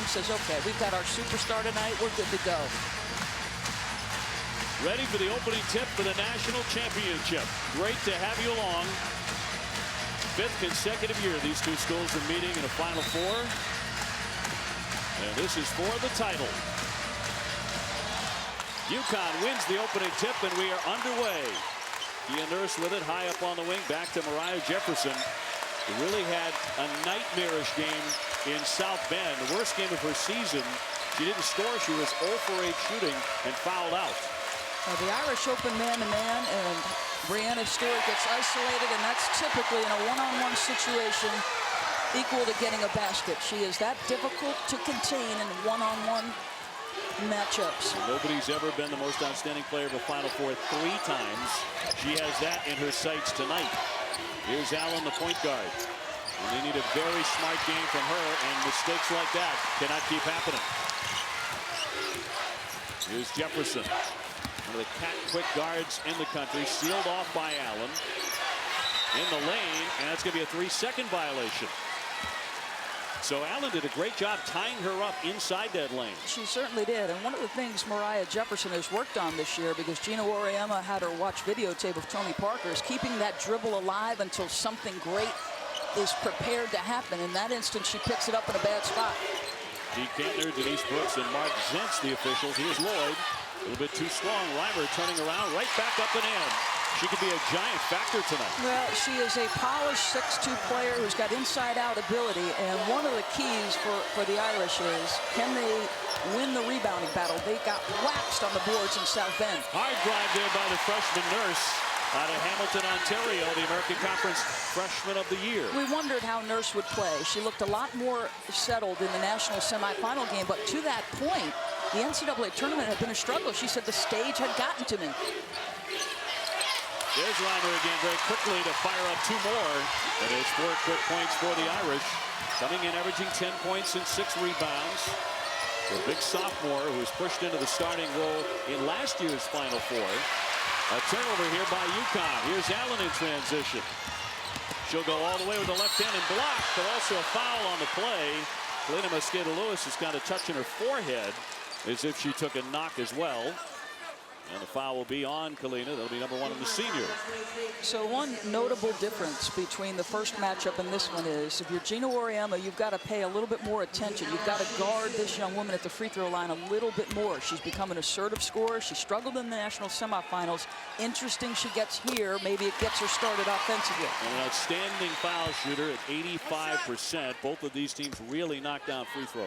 says, okay, we've got our superstar tonight. We're good to go. Ready for the opening tip for the national championship. Great to have you along. 5th consecutive year these two schools are meeting in a Final Four. And this is for the title. UConn wins the opening tip, and we are underway. Gia Nurse with it, high up on the wing, back to Moriah Jefferson, who really had a nightmarish game in South Bend. The worst game of her season. She didn't score. She was 0 for 8 shooting and fouled out. The Irish open man-to-man, and Breanna Stewart gets isolated, and that's typically in a one-on-one situation equal to getting a basket. She is that difficult to contain in one-on-one matchups. Nobody's ever been the most outstanding player of a Final Four 3 times. She has that in her sights tonight. Here's Allen, the point guard. And they need a very smart game from her, and mistakes like that cannot keep happening. Here's Jefferson. One of the quick guards in the country, sealed off by Allen. In the lane, and that's going to be a 3-second violation. So Allen did a great job tying her up inside that lane. She certainly did. And one of the things Moriah Jefferson has worked on this year, because Geno Auriemma had her watch videotape of Tony Parker, is keeping that dribble alive until something great is prepared to happen. In that instance, she picks it up in a bad spot. Deke Kantner, Denise Brooks, and Mark Zentz, the officials. Here's Lloyd. A little bit too strong. Reimer turning around, right back up and in. She could be a giant factor tonight. Well, she is a polished 6'2" player who's got inside-out ability, and one of the keys for the Irish is, can they win the rebounding battle? They got waxed on the boards in South Bend. Hard drive there by the freshman Nurse out of Hamilton, Ontario, the American Conference Freshman of the Year. We wondered how Nurse would play. She looked a lot more settled in the national semifinal game, but to that point, the NCAA tournament had been a struggle. She said the stage had gotten to me. There's Reimer again very quickly to fire up 2 more. And it's 4 quick points for the Irish. Coming in averaging 10 points and 6 rebounds. The big sophomore who was pushed into the starting role in last year's Final Four. A turnover here by UConn. Here's Allen in transition. She'll go all the way with the left hand and block, but also a foul on the play. Kalina Mosqueda-Lewis has got a touch in her forehead as if she took a knock as well. And the foul will be on Kalina. That'll be number 1 in the senior. So one notable difference between the first matchup and this one is, if you're Geno Auriemma, you've got to pay a little bit more attention. You've got to guard this young woman at the free throw line a little bit more. She's become an assertive scorer. She struggled in the national semifinals. Interesting she gets here. Maybe it gets her started offensively. An outstanding foul shooter at 85%. Both of these teams really knock down free throws.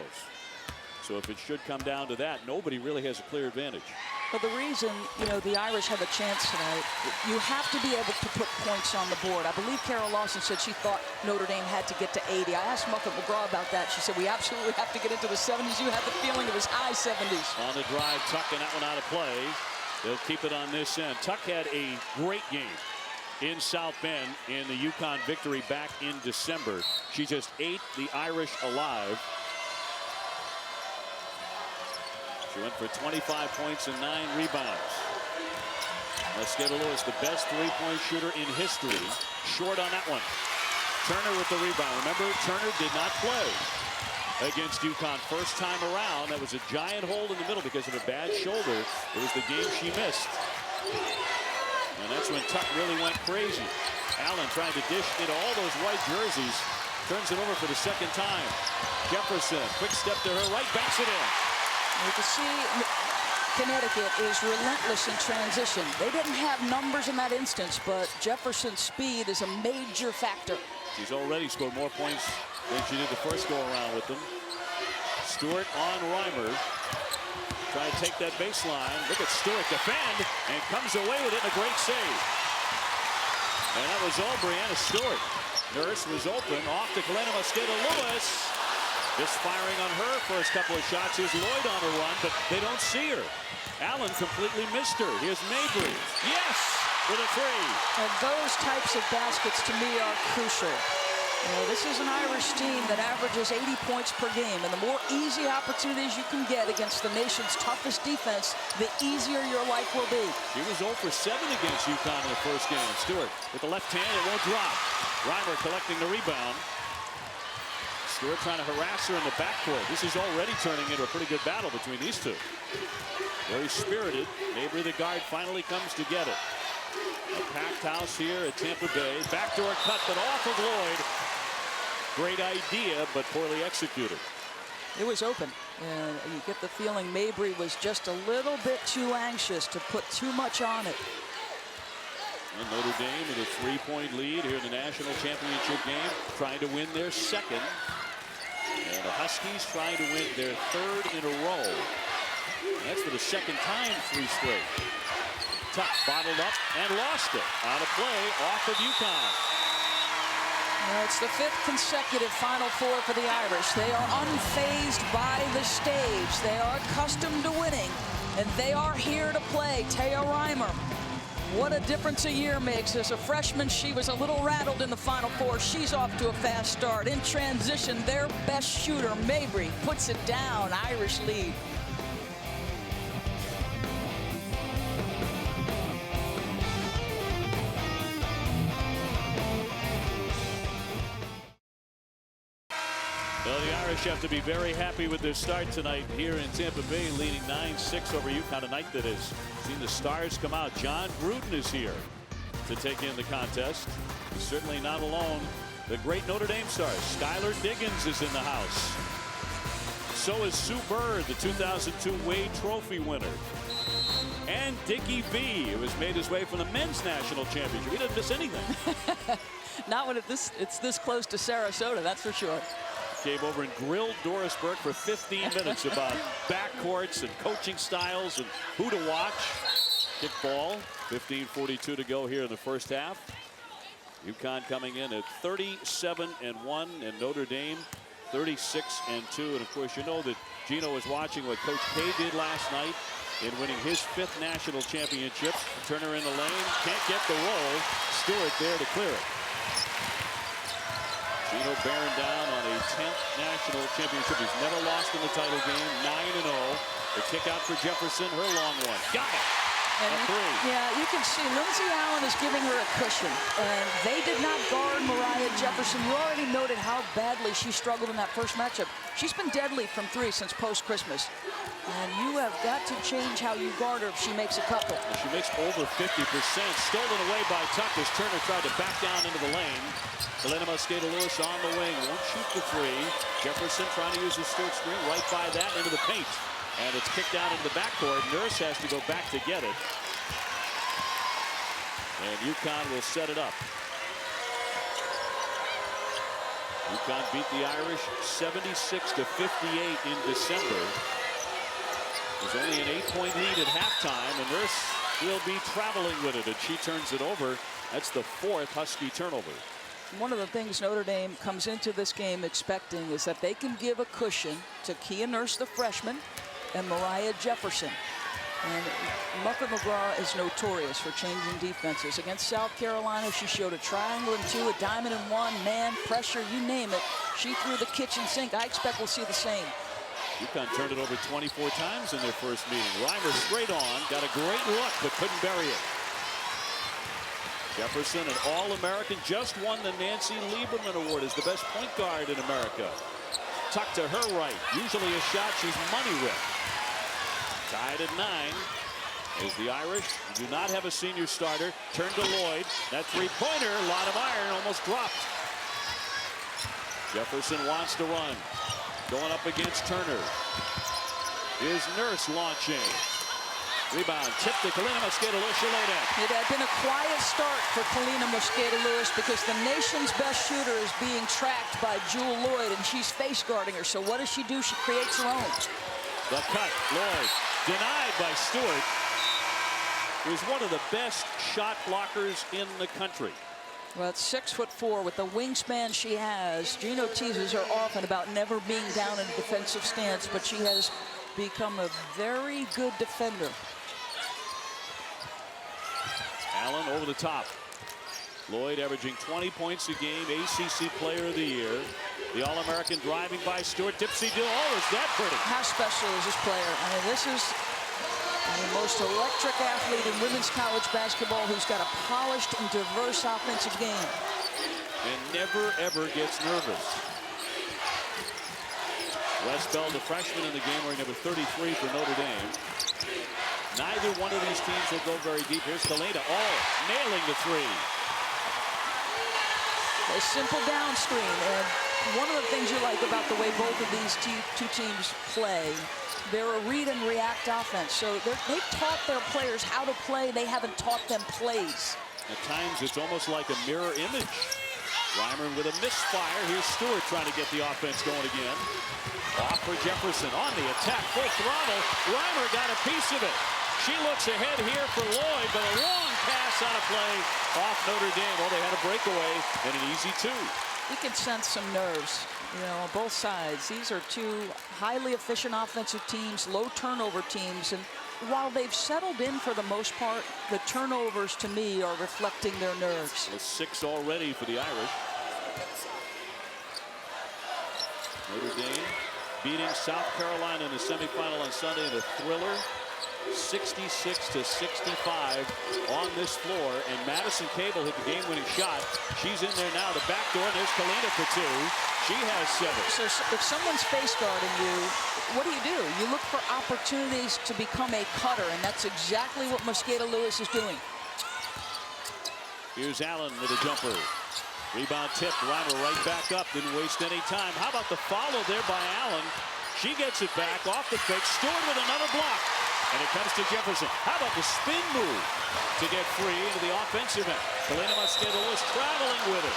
So if it should come down to that, nobody really has a clear advantage. But the reason, the Irish have a chance tonight, you have to be able to put points on the board. I believe Carol Lawson said she thought Notre Dame had to get to 80. I asked Muffet McGraw about that. She said, we absolutely have to get into the 70s. You had the feeling it was high 70s. On the drive, Tuck, and that one out of play. They'll keep it on this end. Tuck had a great game in South Bend in the UConn victory back in December. She just ate the Irish alive. She went for 25 points and 9 rebounds. Mosqueda-Lewis, the best 3-point shooter in history. Short on that one. Turner with the rebound. Remember, Turner did not play against UConn first time around. That was a giant hole in the middle because of a bad shoulder. It was the game she missed. And that's when Tuck really went crazy. Allen trying to dish into all those white jerseys. Turns it over for the second time. Jefferson, quick step to her right, banks it in. You can see Connecticut is relentless in transition. They didn't have numbers in that instance, but Jefferson's speed is a major factor. She's already scored more points than she did the first go-around with them. Stewart on Reimer. Trying to take that baseline. Look at Stewart defend, and comes away with it in a great save. And that was all Breanna Stewart. Nurse was open, off to Kalina Mosqueda-Lewis. Just firing on her first couple of shots. Here's Lloyd on a run, but they don't see her. Allen completely missed her. Here's Mabry. Yes, with a 3. And those types of baskets to me are crucial. This is an Irish team that averages 80 points per game, and the more easy opportunities you can get against the nation's toughest defense, the easier your life will be. She was 0 for 7 against UConn in the first game. Stewart with the left hand, it won't drop. Reimer collecting the rebound. Stewart trying to harass her in the backcourt. This is already turning into a pretty good battle between these two. Very spirited. Mabry, the guard, finally comes to get it. A packed house here at Tampa Bay. Backdoor cut, but off of Lloyd. Great idea, but poorly executed. It was open, and you get the feeling Mabry was just a little bit too anxious to put too much on it. And Notre Dame with a 3-point lead here in the national championship game, trying to win their second. And the Huskies trying to win their third in a row. And that's for the second time, 3 straight. Tuck bottled up and lost it. On a play off of UConn. Well, it's the 5th consecutive Final Four for the Irish. They are unfazed by the stage. They are accustomed to winning, and they are here to play. Geno Auriemma, what a difference a year makes. As a freshman, she was a little rattled in the Final Four. She's off to a fast start. In transition, their best shooter, Mabry, puts it down. Irish lead. Well, the Irish have to be very happy with their start tonight here in Tampa Bay, leading 9-6 over UConn, a night that has seen the stars come out. John Gruden is here to take in the contest. He's certainly not alone. The great Notre Dame stars, Skylar Diggins, is in the house. So is Sue Bird, the 2002 Wade Trophy winner. And Dickie V, who has made his way from the men's national championship. He doesn't miss anything. Not when it's this close to Sarasota, that's for sure. Came over and grilled Doris Burke for 15 minutes about backcourts and coaching styles and who to watch. Kick ball, 15:42 to go here in the first half. UConn coming in at 37-1, and Notre Dame 36-2. And of course, you know that Geno was watching what Coach K did last night in winning his 5th national championship. Turner in the lane, can't get the roll. Stewart there to clear it. Geno bearing down on a 10th national championship. He's never lost in the title game. 9-0. The kick out for Jefferson. Her long one. Got it. And yeah, you can see Lindsey Allen is giving her a cushion. And they did not guard Mariah Jefferson. You already noted how badly she struggled in that first matchup. She's been deadly from 3 since post-Christmas. And you have got to change how you guard her if she makes a couple. She makes over 50%. Stolen away by Tuck as Turner tried to back down into the lane. Breanna Stewart on the wing. Won't shoot the 3. Jefferson trying to use the Stewart screen right by that into the paint. And it's kicked out into the backcourt. Nurse has to go back to get it. And UConn will set it up. UConn beat the Irish 76-58 in December. There's only an 8-point lead at halftime, and Nurse will be traveling with it, and she turns it over. That's the 4th Husky turnover. One of the things Notre Dame comes into this game expecting is that they can give a cushion to Kia Nurse, the freshman, and Mariah Jefferson. And Muffet McGraw is notorious for changing defenses. Against South Carolina, she showed a triangle and 2, a diamond and 1, man, pressure, you name it. She threw the kitchen sink. I expect we'll see the same. UConn turned it over 24 times in their first meeting. Reimer straight on, got a great look, but couldn't bury it. Jefferson, an All-American, just won the Nancy Lieberman Award as the best point guard in America. Tuck to her right, usually a shot she's money with. Tied at 9 as the Irish do not have a senior starter. Turn to Lloyd. That 3-pointer, a lot of iron, almost dropped. Jefferson wants to run. Going up against Turner. Is Nurse launching. Rebound, tip to Kalina Mosqueda-Lewis. She'll lay down. It had been a quiet start for Kalina Mosqueda-Lewis because the nation's best shooter is being tracked by Jewel Lloyd, and she's face guarding her. So what does she do? She creates her own. The cut, Lloyd, denied by Stewart, who's one of the best shot blockers in the country. Well, at 6'4" with the wingspan she has, Geno teases her often about never being down in a defensive stance, but she has become a very good defender. Allen over the top. Lloyd averaging 20 points a game, ACC Player of the Year. The All-American driving by Stewart. Dipsy do. Oh, is that pretty? How special is this player? I mean, this is the most electric athlete in women's college basketball who's got a polished and diverse offensive game. And never, ever gets nervous. Westbell, the freshman in the game, wearing number 33 for Notre Dame. Neither one of these teams will go very deep. Here's Kalina. Oh, nailing the three. A simple down screen. And one of the things you like about the way both of these two teams play, they're a read and react offense. So they've taught their players how to play. They haven't taught them plays. At times, it's almost like a mirror image. Reimer with a misfire. Here's Stewart trying to get the offense going again. Off for Jefferson on the attack, full throttle. Reimer got a piece of it. She looks ahead here for Lloyd, but a long pass out of play off Notre Dame. Well, they had a breakaway and an easy two. You can sense some nerves, on both sides. These are two highly efficient offensive teams, low turnover teams, and while they've settled in for the most part, the turnovers to me are reflecting their nerves. Well, 6 already for the Irish. Notre Dame beating South Carolina in the semifinal on Sunday in a thriller, 66-65 on this floor. And Madison Cable hit the game-winning shot. She's in there now. The back door. And there's Kalina for 2. She has 7. So if someone's face guarding you, what do? You look for opportunities to become a cutter, and that's exactly what Mosqueda Lewis is doing. Here's Allen with a jumper. Rebound tip. Reimer right back up. Didn't waste any time. How about the follow there by Allen? She gets it back off the fake. Stewart with another block. And it comes to Jefferson. How about the spin move to get free into the offensive end? Kalina Mosqueda Lewis traveling with it.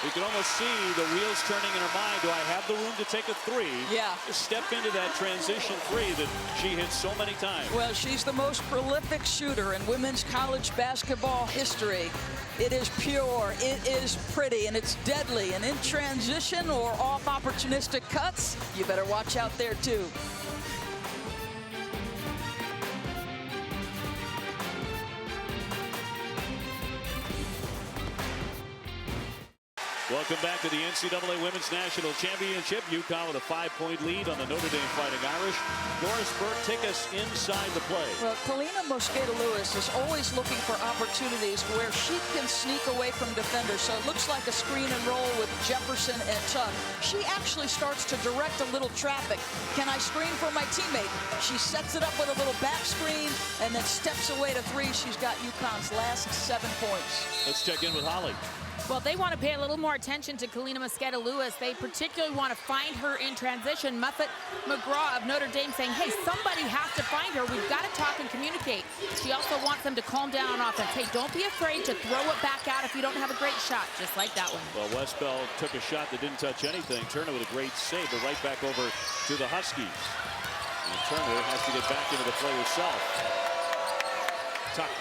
You can almost see the wheels turning in her mind. Do I have the room to take a 3? Yeah. Just step into that transition 3 that she hits so many times. Well, she's the most prolific shooter in women's college basketball history. It is pure, it is pretty, and it's deadly. And in transition or off opportunistic cuts, you better watch out there too. Welcome back to the NCAA Women's National Championship. UConn with a 5-point lead on the Notre Dame Fighting Irish. Doris Burke, take us inside the play. Well, Kalina Mosqueda Lewis is always looking for opportunities where she can sneak away from defenders. So it looks like a screen and roll with Jefferson and Tuck. She actually starts to direct a little traffic. Can I screen for my teammate? She sets it up with a little back screen and then steps away to 3. She's got UConn's last 7 points. Let's check in with Holly. Well, they want to pay a little more attention to Kalina Mosqueda Lewis. They particularly want to find her in transition. Muffet McGraw of Notre Dame saying, hey, somebody has to find her. We've got to talk and communicate. She also wants them to calm down on offense. Hey, don't be afraid to throw it back out if you don't have a great shot, just like that one. Well, Westbell took a shot that didn't touch anything. Turner with a great save, but right back over to the Huskies. And Turner has to get back into the play herself. Tuck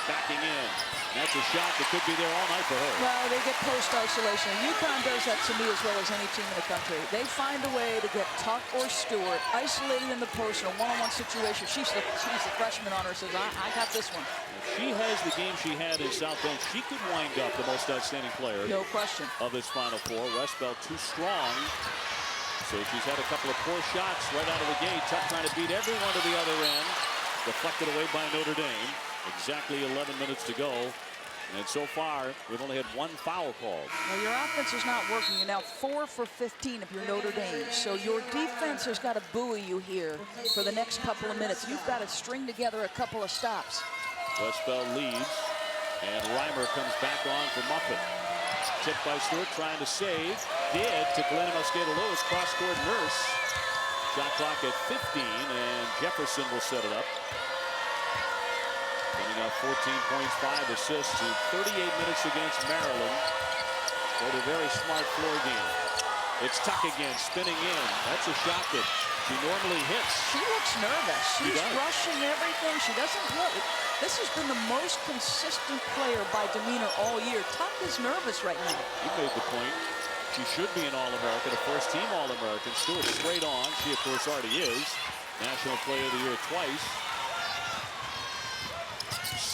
backing in. That's a shot that could be there all night for her. Well, they get post isolation. UConn does that to me as well as any team in the country. They find a way to get Tuck or Stewart isolated in the post in a one-on-one situation. She's the freshman on her, says, I got this one. If she has the game she had in South Bend, she could wind up the most outstanding player. No question. Of this Final Four. Westbell too strong. So she's had a couple of poor shots right out of the gate. Tuck trying to beat everyone to the other end. Deflected away by Notre Dame. Exactly 11 minutes to go. And so far, we've only had 1 foul called. Well, your offense is not working. You're now 4 for 15 if you're Notre Dame. So your defense has got to buoy you here for the next couple of minutes. You've got to string together a couple of stops. Westbell leads. And Reimer comes back on for Muffet. Tipped by Stewart, trying to save. Did to Kalina Mosqueda Lewis. Cross-court Nurse. Shot clock at 15, and Jefferson will set it up. Coming up 14 points, 5 assists in 38 minutes against Maryland. What a very smart floor game. It's Tuck again, spinning in. That's a shot that she normally hits. She looks nervous. She's rushing everything. She doesn't look. This has been the most consistent player by demeanor all year. Tuck is nervous right now. You made the point. She should be an All-American, a first-team All-American. Stewart straight on. She, of course, already is. National Player of the Year twice.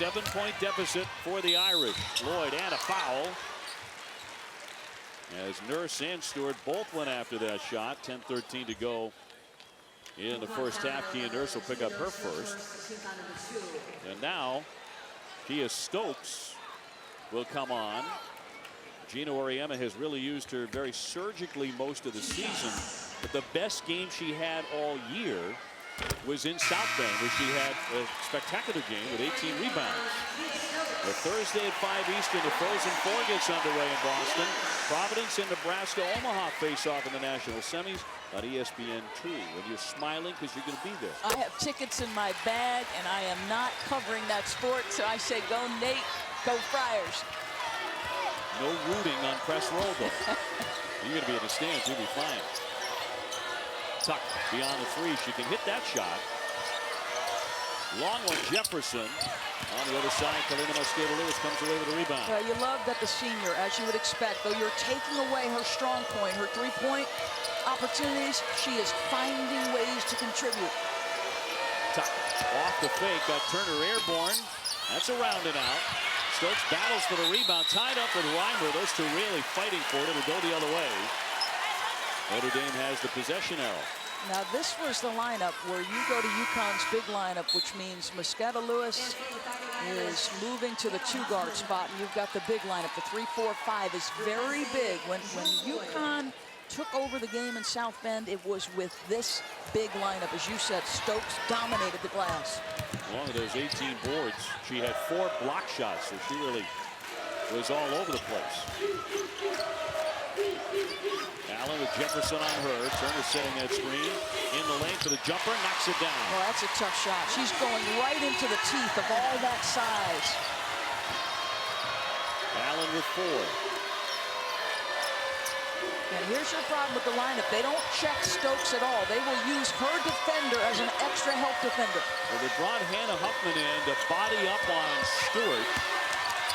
7-point deficit for the Irish. Lloyd and a foul. As Nurse and Stewart both went after that shot. 10-13 to go in the first half. Kia Nurse will pick up her first. And now Kia Stokes will come on. Geno Auriemma has really used her very surgically most of the season. But the best game she had all year was in South Bend, where she had a spectacular game with 18 rebounds. The Thursday at 5 Eastern, the Frozen Four gets underway in Boston. Providence and Nebraska Omaha face off in the national semis on ESPN2. And you're smiling because you're going to be there. I have tickets in my bag, and I am not covering that sport, so I say go Nate, go Friars. No rooting on press roll, though. You're going to be in the stands. You'll be fine. Tuck beyond the three. She can hit that shot. Long one, Jefferson. On the other side, Kalina Mosqueda-Lewis comes away with a rebound. Well, you love that the senior, as you would expect, though you're taking away her strong point, her three-point opportunities, she is finding ways to contribute. Tuck off the fake, got Turner airborne. That's a round and out. Stokes battles for the rebound, tied up with Reimer. Those two really fighting for it. It'll go the other way. Notre Dame has the possession arrow. Now, this was the lineup where you go to UConn's big lineup, which means Mosqueda-Lewis is moving to the two-guard spot, and you've got the big lineup. The 3-4-5 is very big. When UConn took over the game in South Bend, it was with this big lineup. As you said, Stokes dominated the glass. Along with those 18 boards, she had 4 block shots, so she really was all over the place. Allen with Jefferson on her. Turner setting that screen. In the lane for the jumper. Knocks it down. Well, that's a tough shot. She's going right into the teeth of all that size. Allen with 4. And here's your problem with the lineup. They don't check Stokes at all. They will use her defender as an extra help defender. Well, they brought Hannah Huffman in to body up on Stewart,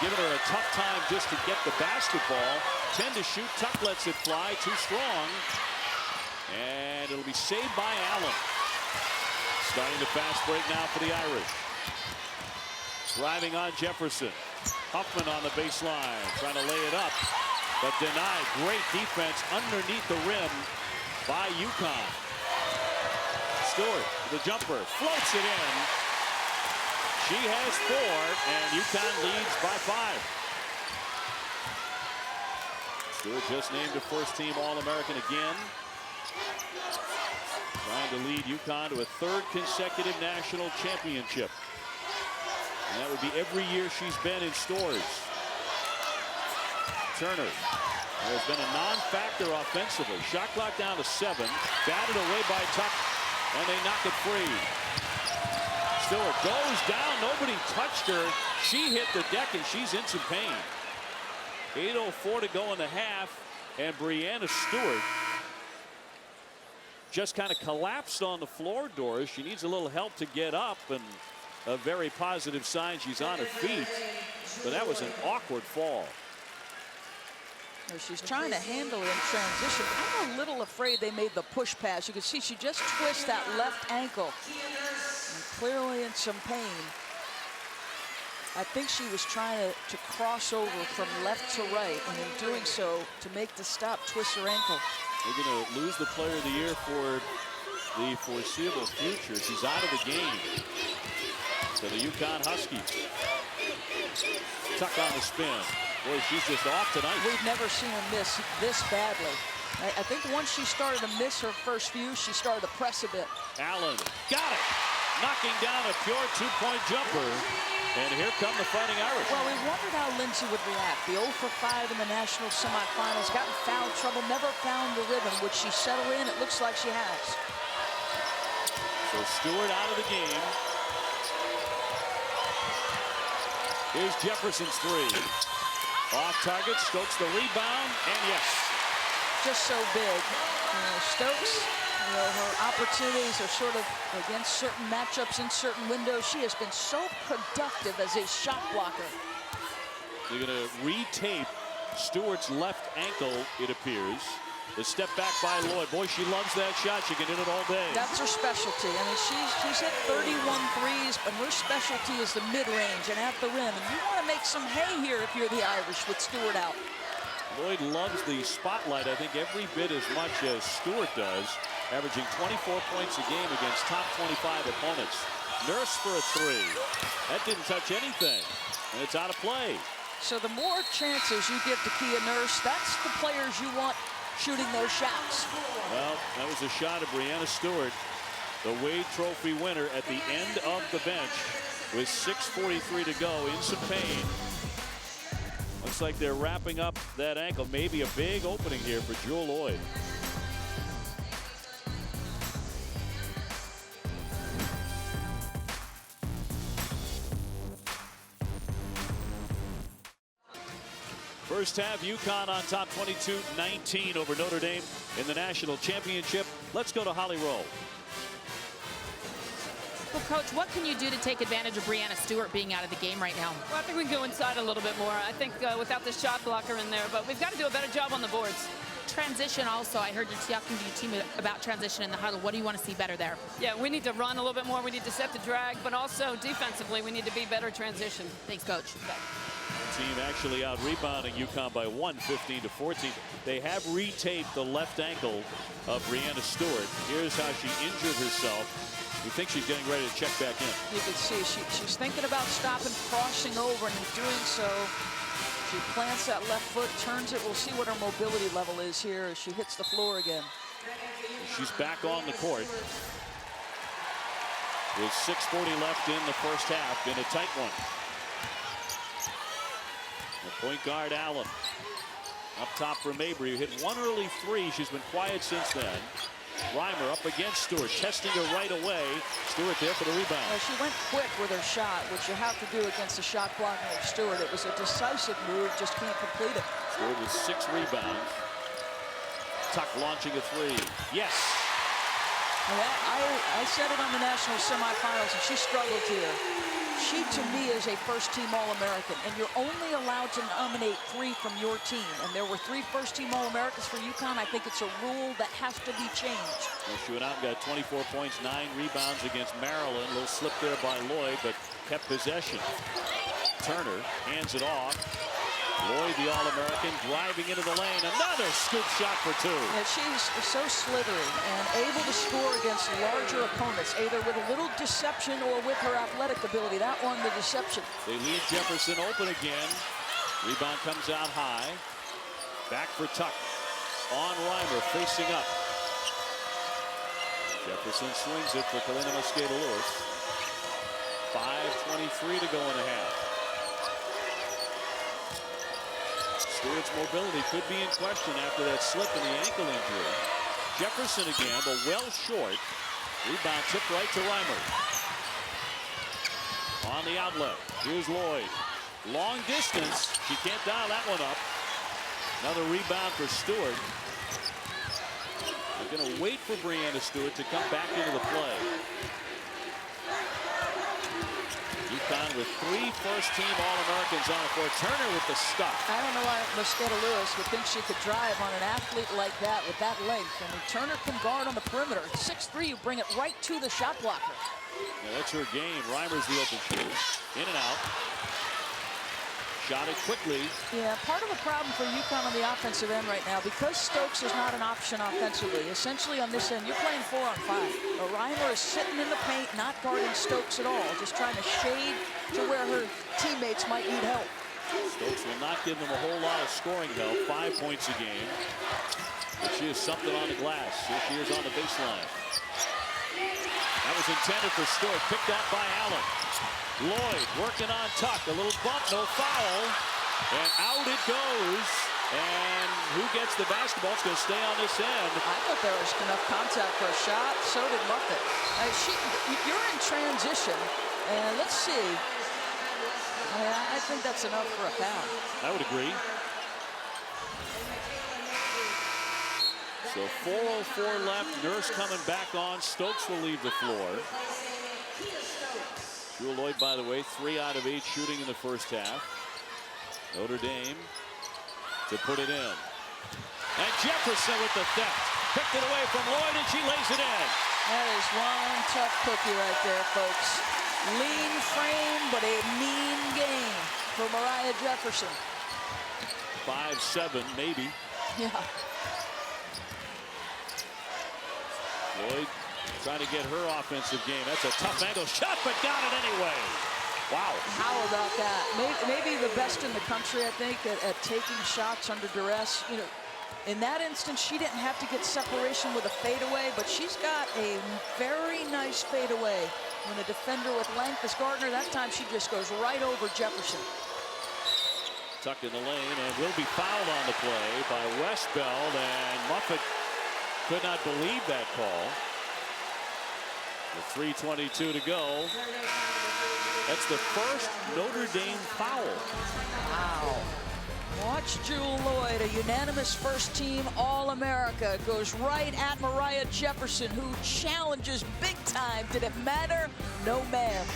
giving her a tough time just to get the basketball. 10 to shoot. Tuck lets it fly. Too strong. And it'll be saved by Allen. Starting the fast break now for the Irish. Driving on Jefferson. Huffman on the baseline. Trying to lay it up, but denied. Great defense underneath the rim by UConn. Stewart, the jumper, floats it in. She has 4, and UConn leads by 5. Stewart just named a first-team All-American again. Trying to lead UConn to a 3rd consecutive national championship. And that would be every year she's been in Stores. Turner has been a non-factor offensively. Shot clock down to 7. Batted away by Tuck, and they knock it free. Stewart goes down. Nobody touched her. She hit the deck, and she's in some pain. 8:04 to go in the half, and Breanna Stewart just kind of collapsed on the floor, Doris. She needs a little help to get up, and a very positive sign she's on her feet. But that was an awkward fall. She's trying to handle it in transition. I'm a little afraid they made the push pass. You can see she just twists that left ankle. And clearly in some pain. I think she was trying to cross over from left to right, and in doing so, to make the stop, twist her ankle. They're going to lose the player of the year for the foreseeable future. She's out of the game. To the UConn Huskies. Tuck on the spin. Boy, she's just off tonight. We've never seen her miss this badly. I think once she started to miss her first few, she started to press a bit. Allen got it. Knocking down a pure 2-point jumper. And here come the Fighting Irish. Well, we wondered how Lindsay would react. The 0 for 5 in the national semifinals. Got in foul trouble. Never found the rhythm. Would she settle in? It looks like she has. So Stewart out of the game. Here's Jefferson's 3. Off target. Stokes the rebound. And yes. Just so big. Stokes, her opportunities are sort of against certain matchups in certain windows. She has been so productive as a shot blocker. They're going to retape Stewart's left ankle, it appears. The step back by Lloyd. Boy, she loves that shot. She can hit it all day. That's her specialty. I mean, she's hit 31 threes, but her specialty is the mid-range and at the rim. And you want to make some hay here if you're the Irish with Stewart out. Lloyd loves the spotlight, I think, every bit as much as Stewart does, averaging 24 points a game against top 25 opponents. Nurse for a 3. That didn't touch anything, and it's out of play. So the more chances you give to Kia Nurse, that's the players you want shooting those shots. Well, that was a shot of Breanna Stewart, the Wade Trophy winner, at the end of the bench with 6:43 to go, in some pain. Looks like they're wrapping up that ankle. Maybe a big opening here for Jewell Loyd. First half, UConn on top 22-19 over Notre Dame in the national championship. Let's go to Holly Rowe. Well, Coach, what can you do to take advantage of Breanna Stewart being out of the game right now? Well, I think we can go inside a little bit more. I think without the shot blocker in there, but we've got to do a better job on the boards. Transition also. I heard you talking to your team about transition in the huddle. What do you want to see better there? Yeah, we need to run a little bit more. We need to set the drag, but also defensively, we need to be better transition. Thanks, Coach. Team actually out rebounding UConn by 15-14. They have retaped the left ankle of Breanna Stewart. Here's how she injured herself. We think she's getting ready to check back in. You can see she's thinking about stopping, crossing over, and in doing so, she plants that left foot, turns it. We'll see what her mobility level is here as she hits the floor again. She's back on the court with 6:40 left in the first half in a tight one. The point guard Allen up top for Mabry, who hit one early three. She's been quiet since then. Reimer up against Stewart, testing her right away. Stewart there for the rebound. Well, she went quick with her shot, which you have to do against the shot blocking of Stewart. It was a decisive move, just can't complete it. Stewart with 6 rebounds. Tuck launching a three. Yes. I said it on the national semifinals, and she struggled here. She, to me, is a first-team All-American, and you're only allowed to nominate 3 from your team. And there were 3 first-team All-Americans for UConn. I think it's a rule that has to be changed. Well, she went out and got 24 points, 9 rebounds against Maryland. A little slip there by Loyd, but kept possession. Turner hands it off. Loyd, the All-American, driving into the lane. Another scoop shot for 2. Yeah, she's so slithery and able to score against larger opponents, either with a little deception or with her athletic ability. That one, the deception. They leave Jefferson open again. Rebound comes out high. Back for Tuck. On Reimer, facing up. Jefferson swings it for Kalina Mosqueda-Lewis. 5:23 to go in the half. Stewart's mobility could be in question after that slip in the ankle injury. Jefferson again, but well short. Rebound tipped right to Reimer. On the outlet, here's Loyd. Long distance, she can't dial that one up. Another rebound for Stewart. They're going to wait for Breanna Stewart to come back into the play. UConn with 3 first-team All-Americans on the floor. Turner with the stuff. I don't know why Mosqueda-Lewis would think she could drive on an athlete like that with that length. I mean, Turner can guard on the perimeter. 6'3", you bring it right to the shot blocker. Yeah, that's her game. Reimer's the open shooter. In and out. Shot it quickly. Yeah, part of the problem for UConn on the offensive end right now, because Stokes is not an option offensively, essentially on this end, you're playing 4-on-5. Reimer is sitting in the paint, not guarding Stokes at all, just trying to shade to where her teammates might need help. Stokes will not give them a whole lot of scoring help. 5 points a game. But she has something on the glass. Here she is on the baseline. That was intended for Stewart. Picked out by Allen. Loyd working on Tuck. A little bump, no foul. And out it goes. And who gets the basketball? It's going to stay on this end. I thought there was enough contact for a shot. So did Muffet. You're in transition. And let's see. I think that's enough for a foul. I would agree. So 4:04 left. Nurse coming back on. Stokes will leave the floor. Jewell Loyd, by the way, 3 out of 8 shooting in the first half. Notre Dame to put it in. And Jefferson with the theft. Picked it away from Loyd, and she lays it in. That is one tough cookie right there, folks. Lean frame, but a mean game for Mariah Jefferson. 5-7, maybe. Yeah. Loyd trying to get her offensive game. That's a tough angle shot, but got it anyway. Wow. How about that? Maybe the best in the country, I think, at taking shots under duress. You know, in that instance, she didn't have to get separation with a fadeaway, but she's got a very nice fadeaway. When a defender with length is Gardner, that time she just goes right over Jefferson. Tucked in the lane and will be fouled on the play by Westbeld, and Muffet could not believe that call. With 3:22 to go. That's the first Notre Dame foul. Wow. Watch Jewel Lloyd, a unanimous first-team All-America, goes right at Mariah Jefferson, who challenges big time. Did it matter? No, ma'am.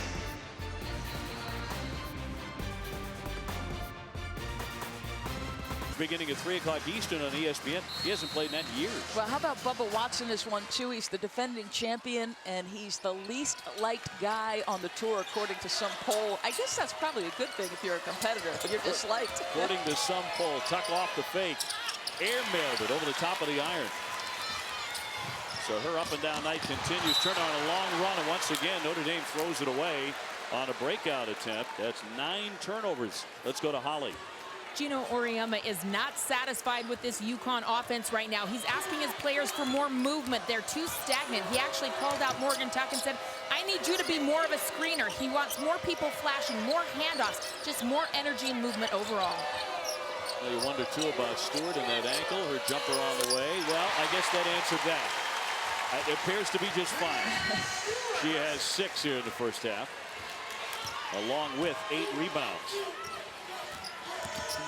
Beginning at 3 o'clock Eastern on ESPN. He hasn't played in that in years. Well, how about Bubba Watson this one, too? He's the defending champion, and he's the least liked guy on the tour, according to some poll. I guess that's probably a good thing if you're a competitor, but you're disliked. According to some poll, Tuck off the fake. Airmailed it over the top of the iron. So her up and down night continues. Turn on a long run, and once again, Notre Dame throws it away on a breakout attempt. That's 9 turnovers. Let's go to Holly. Geno Auriemma is not satisfied with this UConn offense right now. He's asking his players for more movement. They're too stagnant. He actually called out Morgan Tuck and said, I need you to be more of a screener. He wants more people flashing, more handoffs, just more energy and movement overall. Well, you wonder, too, about Stewart and that ankle, her jumper on the way. Well, I guess that answered that. It appears to be just fine. She has 6 here in the first half, along with 8 rebounds.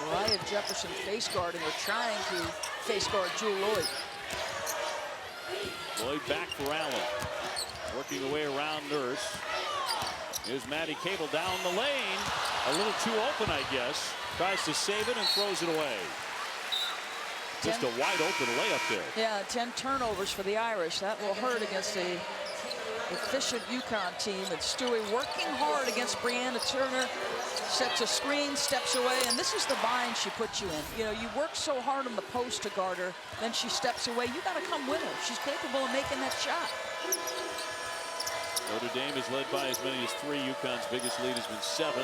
Mariah Jefferson face guarding or trying to face guard Jewel Lloyd. Lloyd back for Allen. Working away around Nurse. Here's Maddie Cable down the lane. A little too open, I guess. Tries to save it and throws it away. Just a wide open layup there. Yeah, 10 turnovers for the Irish. That will hurt against a efficient UConn team. And Stewie working hard against Breanna Turner. Sets a screen, steps away, and this is the bind she puts you in. You know, you work so hard on the post to guard her, then she steps away. You got to come with her. She's capable of making that shot. Notre Dame is led by as many as 3. UConn's biggest lead has been 7.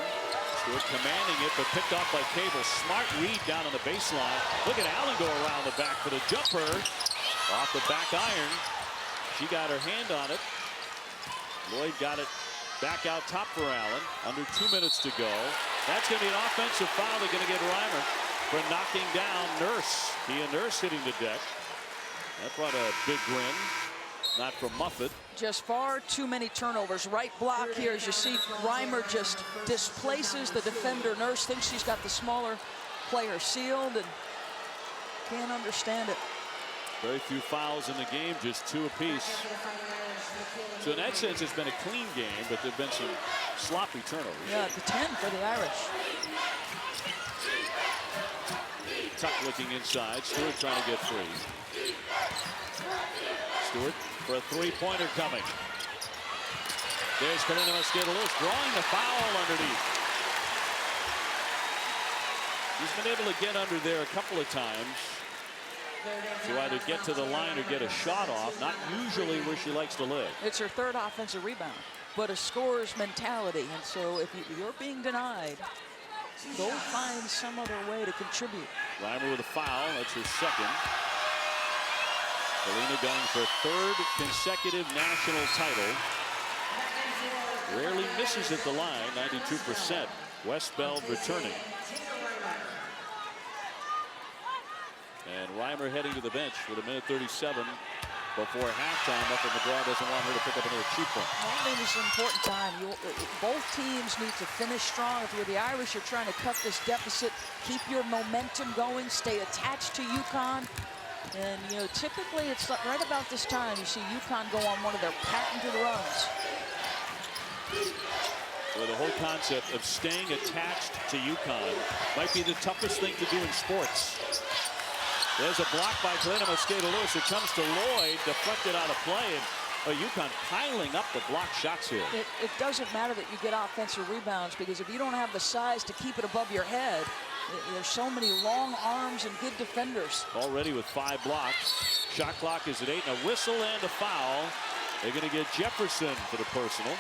Stewart commanding it, but picked off by Cable. Smart read down on the baseline. Look at Allen go around the back for the jumper. Off the back iron. She got her hand on it. Lloyd got it back out top for Allen. Under 2 minutes to go. That's going to be an offensive foul. They're going to get Reimer for knocking down Nurse. He and Nurse hitting the deck. That brought a big grin. Not from Muffet. Just far too many turnovers. Right block here, as you see, Reimer just displaces the defender. Nurse thinks she's got the smaller player sealed and can't understand it. Very few fouls in the game, just 2 apiece. So in that sense, it's been a clean game, but there have been some sloppy turnovers. Yeah, the 10 for the Irish. Tuck looking inside. Stewart trying to get free. Stewart for a 3-pointer coming. There's Breanna Stewart drawing the foul underneath. He's been able to get under there a couple of times to either get to the line or get a shot off. Not usually where she likes to live. It's her 3rd offensive rebound, but a scorer's mentality. And so if you're being denied, go find some other way to contribute. Reimer with a foul. That's her 2nd. Selena going for 3rd consecutive national title. Rarely misses at the line, 92%. Westbeld returning. And Reimer heading to the bench with 1:37 before halftime. Muffet McGraw doesn't want her to pick up another cheap one. I think it's an important time. Both teams need to finish strong. If you're the Irish, you're trying to cut this deficit, keep your momentum going, stay attached to UConn. And, you know, typically it's right about this time you see UConn go on one of their patented runs. So the whole concept of staying attached to UConn might be the toughest thing to do in sports. There's a block by Breanna Stewart. It comes to Lloyd, deflected out of play, and UConn piling up the block shots here. It doesn't matter that you get offensive rebounds, because if you don't have the size to keep it above your head, there's so many long arms and good defenders. Already with 5 blocks. Shot clock is at 8, and a whistle and a foul. They're going to get Jefferson for the personal.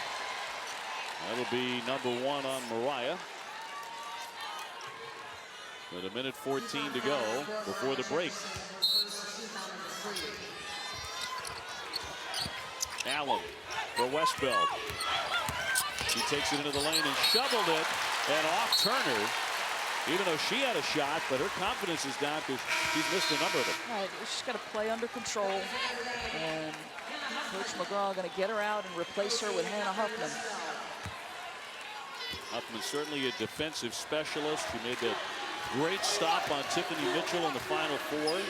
That'll be number 1 on Mariah. With 1:14 to go before the break. Allen for Westbeld. She takes it into the lane and shoveled it, and off Turner. Even though she had a shot, but her confidence is down because she's missed a number of them. Right, she's got to play under control, and Coach McGraw going to get her out and replace her with Hannah Huffman. Huffman certainly a defensive specialist. She made that great stop on Tiffany Mitchell in the Final Four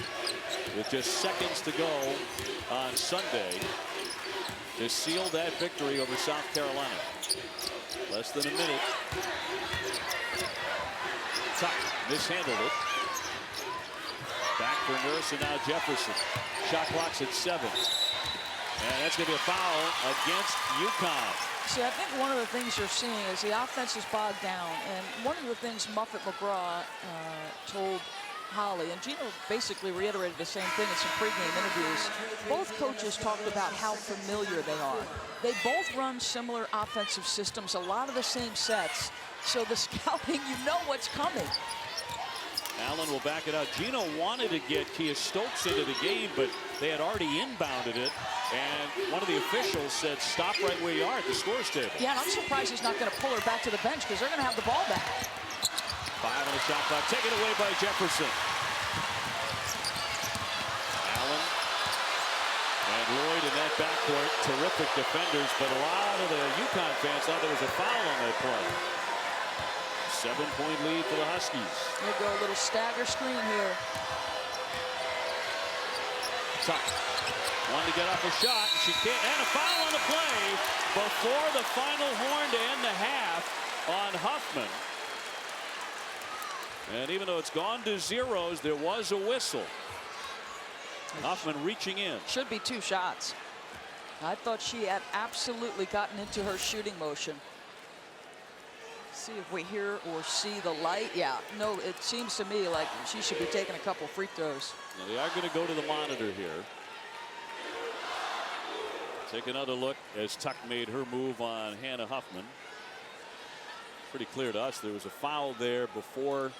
with just seconds to go on Sunday to seal that victory over South Carolina. Less than a minute. Tuck mishandled it. Back for Nurse, and now Jefferson. Shot clock's at 7. And that's going to be a foul against UConn. See, I think one of the things you're seeing is the offense is bogged down. And one of the things Muffet McGraw told Holly, and Geno basically reiterated the same thing in some pregame interviews. Both coaches talked about how familiar they are. They both run similar offensive systems, a lot of the same sets. So the scouting, you know what's coming. Allen will back it out. Geno wanted to get Kia Stokes into the game, but they had already inbounded it. And one of the officials said, stop right where you are at the scores table. Yeah, and I'm surprised he's not going to pull her back to the bench because they're going to have the ball back. 5 on the shot clock, taken away by Jefferson. Allen and Lloyd in that backcourt, terrific defenders, but a lot of the UConn fans thought there was a foul on that play. 7-point lead for the Huskies. They go a little stagger screen here. Tuck wanted to get off a shot, and she can't. And a foul on the play before the final horn to end the half on Huffman. And even though it's gone to zeros, there was a whistle. Huffman reaching in. Should be 2 shots. I thought she had absolutely gotten into her shooting motion. See if we hear or see the light. Yeah, no, it seems to me like she should be taking a couple free throws. Now they are going to go to the monitor here. Take another look as Tuck made her move on Hannah Huffman. Pretty clear to us there was a foul there before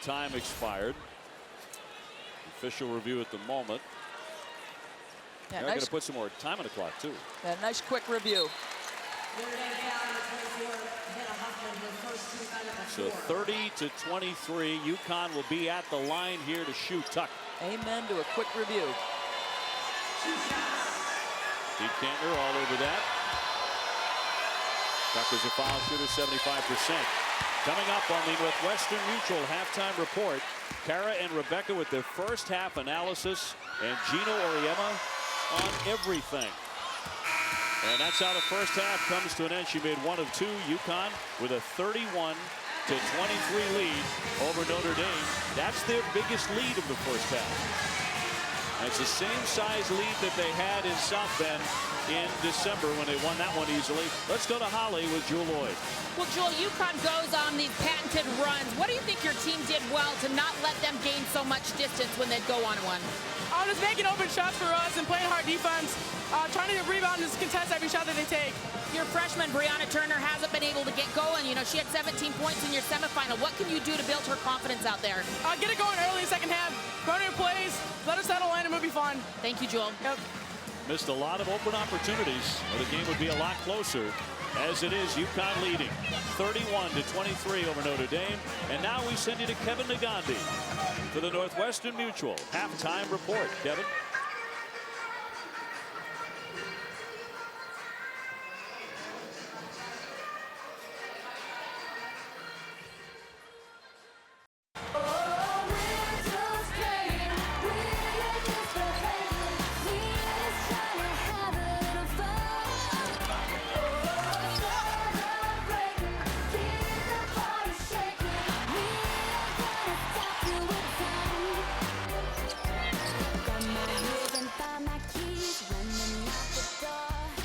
time expired. Official review at the moment. Yeah, They're going to put some more time on the clock too. Yeah, nice quick review. So 30-23, UConn will be at the line here to shoot. Tuck. Amen to a quick review. Pete Kantner all over that. Tuck is a foul shooter, 75%. Coming up on the Northwestern Mutual halftime report, Kara and Rebecca with their first half analysis, and Geno Auriemma on everything. And that's how the first half comes to an end. She made 1 of 2. UConn with a 31-23 lead over Notre Dame. That's their biggest lead of the first half. And it's the same size lead that they had in South Bend in December when they won that one easily. Let's go to Holly with Jewel Lloyd. Well, Jewel, UConn goes on these patented runs. What do you think your team did well to not let them gain so much distance when they'd go on one? Just making open shots for us and playing hard defense. Trying to rebound and just contest every shot that they take. Your freshman, Breanna Turner, hasn't been able to get going. You know, she had 17 points in your semifinal. What can you do to build her confidence out there? Get it going early in the second half. Run your plays. Let her settle in and it'll be fun. Thank you, Jewel. Yep. Missed a lot of open opportunities. Well, the game would be a lot closer. As it is, UConn leading 31-23 over Notre Dame. And now we send you to Kevin Nagandi for the Northwestern Mutual halftime report. Kevin.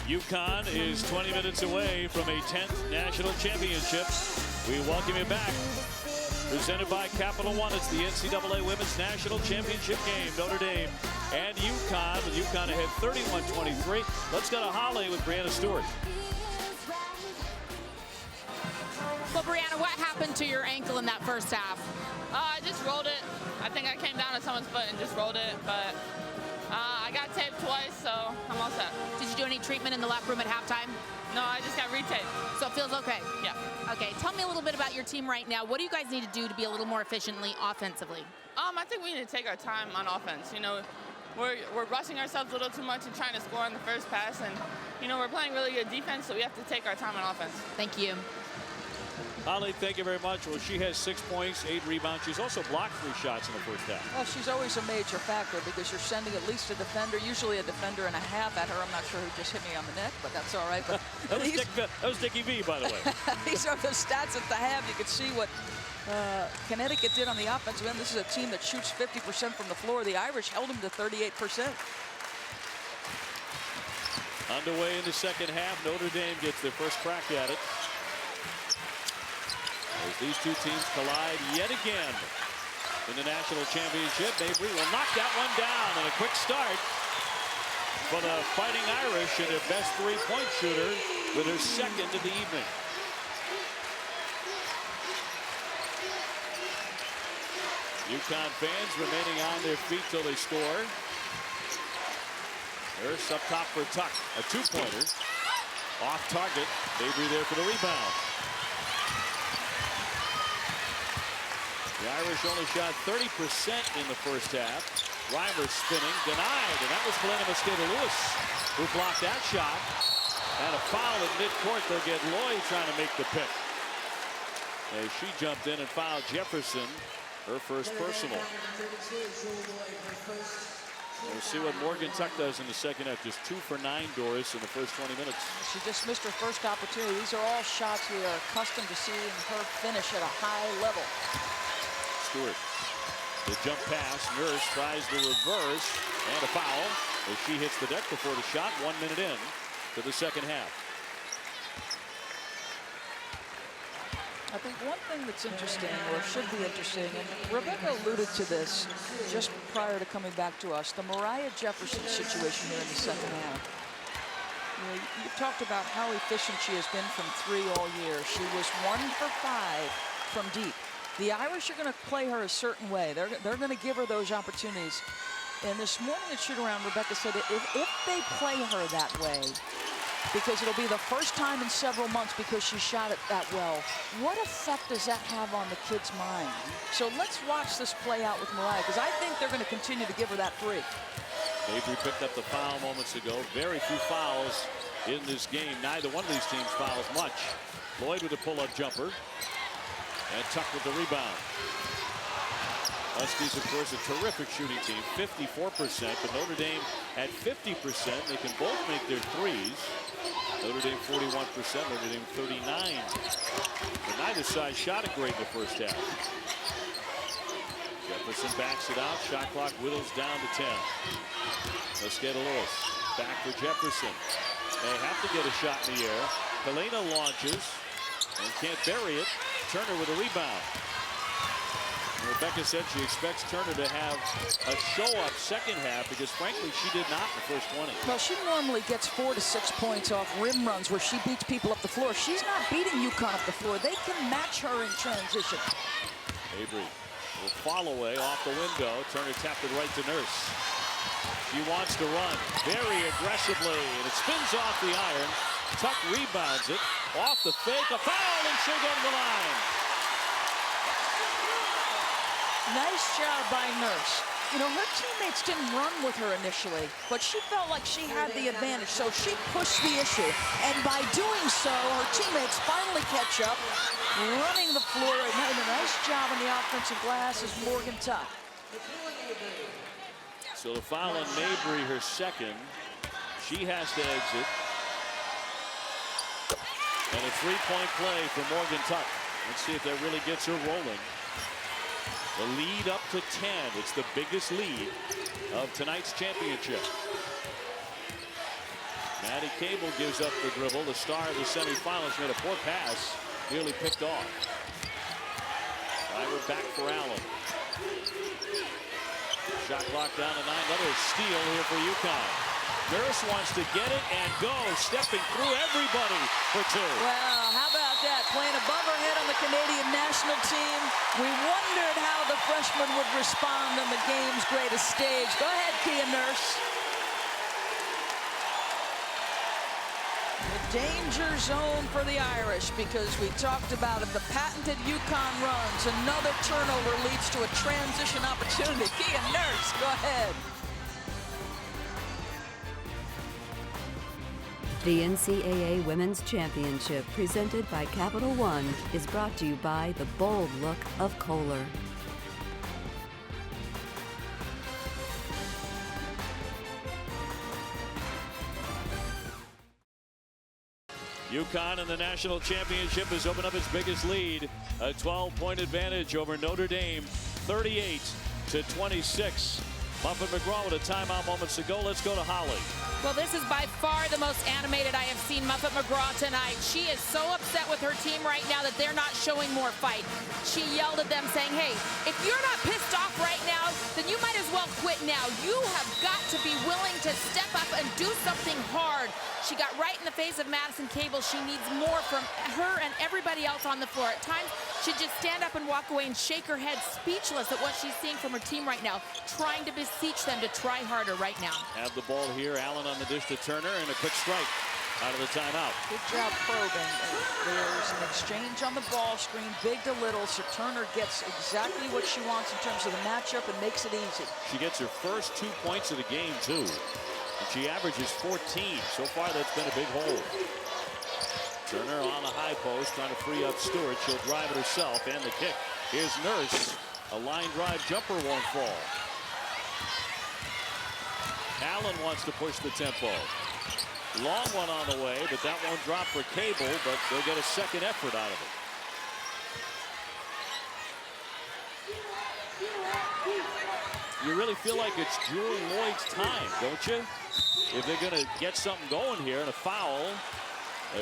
UConn is 20 minutes away from a 10th national championship. We welcome you back. Presented by Capital One. It's the NCAA Women's National Championship game. Notre Dame and UConn. With UConn ahead 31-23. Let's go to Holly with Breanna Stewart. Well, Breanna, what happened to your ankle in that first half? I just rolled it. I think I came down on someone's foot and just rolled it, but I got taped twice, so I'm all set. Did you do any treatment in the locker room at halftime? No, I just got retaped. So it feels okay? Yeah. Okay, tell me a little bit about your team right now. What do you guys need to do to be a little more efficiently offensively? I think we need to take our time on offense. You know, we're rushing ourselves a little too much and trying to score on the first pass, and you know, we're playing really good defense, so we have to take our time on offense. Thank you. Holly, thank you very much. Well, she has 6 points, 8 rebounds. She's also blocked 3 shots in the first half. Well, she's always a major factor because you're sending at least a defender, usually a defender and a half at her. I'm not sure who just hit me on the neck, but that's all right. But that was Dickie V, by the way. These are the stats at the half. You can see what Connecticut did on the offensive end. This is a team that shoots 50% from the floor. The Irish held them to 38%. Underway in the second half. Notre Dame gets their first crack at it. As these two teams collide yet again in the national championship. Mabry will knock that one down, and a quick start for the Fighting Irish and their best three-point shooter with her second of the evening. UConn fans remaining on their feet till they score. Nurse up top for Tuck, a two-pointer. Off target, Mabry there for the rebound. The Irish only shot 30% in the first half. Reimer spinning, denied, and that was Breanna Lewis who blocked that shot. And a foul at midcourt. They'll get Lloyd trying to make the pick. As she jumped in and fouled Jefferson, her first personal. We'll see what Morgan Tuck does in the second half. Just 2 for 9, Doris, in the first 20 minutes. She just missed her first opportunity. These are all shots we are accustomed to seeing her finish at a high level. Stewart, the jump pass. Nurse tries the reverse, and a foul as she hits the deck before the shot. 1 minute in to the second half. I think one thing that's interesting, or should be interesting, and Rebecca alluded to this just prior to coming back to us, the Mariah Jefferson situation here in the second half. You talked about how efficient she has been from 3 all year. She was 1 for 5 from deep. The Irish are going to play her a certain way. They're going to give her those opportunities. And this morning at shoot-around, Rebecca said that if they play her that way, because it'll be the first time in several months because she shot it that well, what effect does that have on the kid's mind? So let's watch this play out with Mariah, because I think they're going to continue to give her that 3. Mabry picked up the foul moments ago. Very few fouls in this game. Neither one of these teams fouls much. Lloyd with a pull-up jumper. And Tuck with the rebound. Huskies, of course, a terrific shooting team, 54%, but Notre Dame at 50%. They can both make their threes. Notre Dame 41%, Notre Dame 39%. But neither side shot it great in the first half. Jefferson backs it out. Shot clock whittles down to 10. Lewis back for Jefferson. They have to get a shot in the air. Helena launches and can't bury it. Turner with a rebound. Rebecca said she expects Turner to have a show-up second half because, frankly, she did not in the first 20. Well, she normally gets 4 to 6 points off rim runs where she beats people up the floor. She's not beating UConn up the floor. They can match her in transition. Mabry will fall away off the window. Turner tapped it right to Nurse. She wants to run very aggressively, and it spins off the iron. Tuck rebounds it. Off the fake, a foul, and she'll go to the line. Nice job by Nurse. You know, her teammates didn't run with her initially, but she felt like she had the advantage, so she pushed the issue. And by doing so, her teammates finally catch up, running the floor, and having a nice job on the offensive glass is Morgan Tuck. So the foul on Mabry, her second. She has to exit. And a three-point play for Morgan Tuck. Let's see if that really gets her rolling. The lead up to 10. It's the biggest lead of tonight's championship. Maddie Cable gives up the dribble. The star of the semifinals made a poor pass. Nearly picked off. Driver back for Allen. Shot clock down to 9. Another steal here for UConn. Nurse wants to get it and go, stepping through everybody for two. Well, how about that? Playing above her head on the Canadian national team. We wondered how the freshman would respond on the game's greatest stage. Go ahead, Kia Nurse. The danger zone for the Irish, because we talked about it, the patented Yukon runs. Another turnover leads to a transition opportunity. Kia Nurse, go ahead. The NCAA Women's Championship, presented by Capital One, is brought to you by the bold look of Kohler. UConn in the national championship has opened up its biggest lead. A 12-point advantage over Notre Dame, 38-26. Muffet McGraw with a timeout moments to go. Let's go to Holly. Well, this is by far the most animated I have seen Muffet McGraw tonight. She is so upset with her team right now that they're not showing more fight. She yelled at them saying, hey, if you're not pissed off right now, then you might as well quit now. You have got to be willing to step up and do something hard. She got right in the face of Madison Cable. She needs more from her and everybody else on the floor. At times, she'd just stand up and walk away and shake her head, speechless at what she's seeing from her team right now, trying to beseech them to try harder right now. Have the ball here. Allen on the dish to Turner, and a quick strike out of the timeout. Good job probing. There's an exchange on the ball screen, big to little, so Turner gets exactly what she wants in terms of the matchup and makes it easy. She gets her first 2 points of the game, too. And she averages 14. So far, that's been a big hole. Turner on the high post, trying to free up Stewart. She'll drive it herself, and the kick. Here's Nurse. A line drive jumper won't fall. Allen wants to push the tempo. Long one on the way, but that won't drop for Cable, but they'll get a second effort out of it. You really feel like it's Julie Lloyd's time, don't you? If they're going to get something going here, and a foul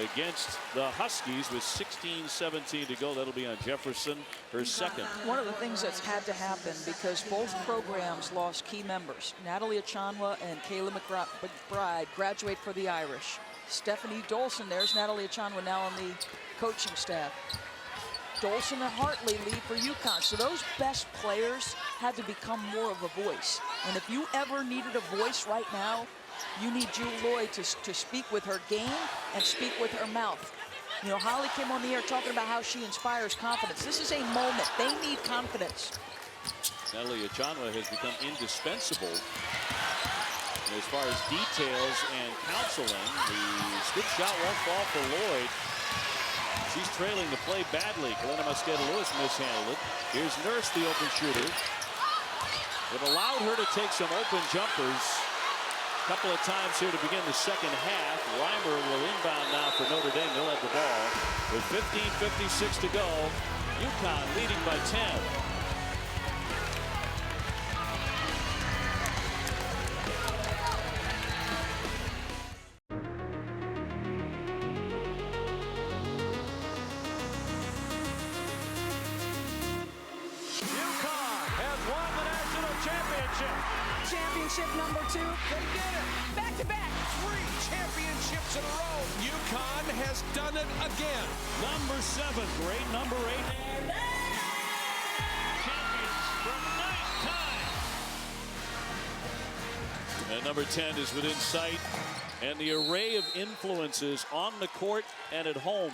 against the Huskies with 16-17 to go. That'll be on Jefferson, her second. One of the things that's had to happen, because both programs lost key members. Natalie Achanwa and Kayla McBride graduate for the Irish. Stephanie Dolson, there's Natalie Achanwa now on the coaching staff. Dolson and Hartley lead for UConn. So those best players had to become more of a voice. And if you ever needed a voice right now, you need Julie Lloyd to speak with her game and speak with her mouth. You know, Holly came on the air talking about how she inspires confidence. This is a moment. They need confidence. Natalie Achanwa has become indispensable as far as details and counseling. The scoop shot won't fall for Lloyd. She's trailing the play badly. Kalina Mosqueda-Lewis mishandled it. Here's Nurse, the open shooter. It allowed her to take some open jumpers a couple of times here to begin the second half. Reimer will inbound now for Notre Dame. They'll have the ball with 15:56 to go. UConn leading by 10. Championship number 2. They did it. Back-to-back. 3 championships in a row. UConn has done it again. Number 7, great number 8. Champions from 9 times. And number 10 is within sight. And the array of influences on the court and at home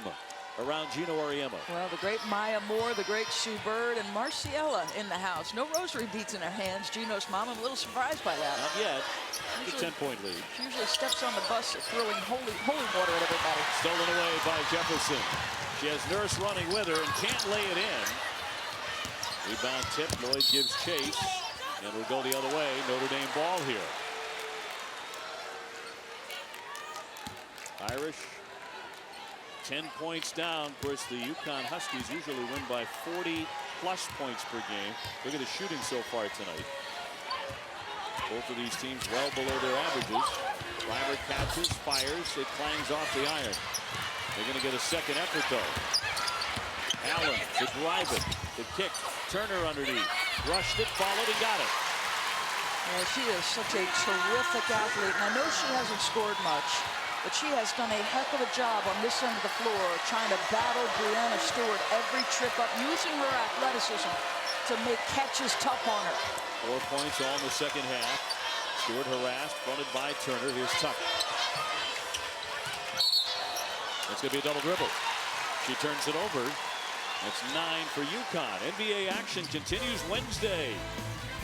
around Geno Auriemma. Well, the great Maya Moore, the great Sue Bird, and Marciella in the house. No rosary beads in her hands. Geno's mom, I'm a little surprised by that. Not yet. It's a 10-point lead. She usually steps on the bus throwing holy water at everybody. Stolen away by Jefferson. She has Nurse running with her and can't lay it in. Rebound tip. Lloyd gives chase. And it'll go the other way. Notre Dame ball here. Irish 10 points down. Of course, the UConn Huskies usually win by 40-plus points per game. Look at the shooting so far tonight. Both of these teams well below their averages. Reimer catches, fires, it clangs off the iron. They're going to get a second effort, though. Allen to drive it. The kick. Turner underneath. Rushed it, followed, and got it. Yeah, she is such a terrific athlete. And I know she hasn't scored much, but she has done a heck of a job on this end of the floor trying to battle Breanna Stewart every trip up, using her athleticism to make catches tough on her. 4 points all in the second half. Stewart harassed, fronted by Turner. Here's Tuck. That's going to be a double dribble. She turns it over. That's 9 for UConn. NBA action continues Wednesday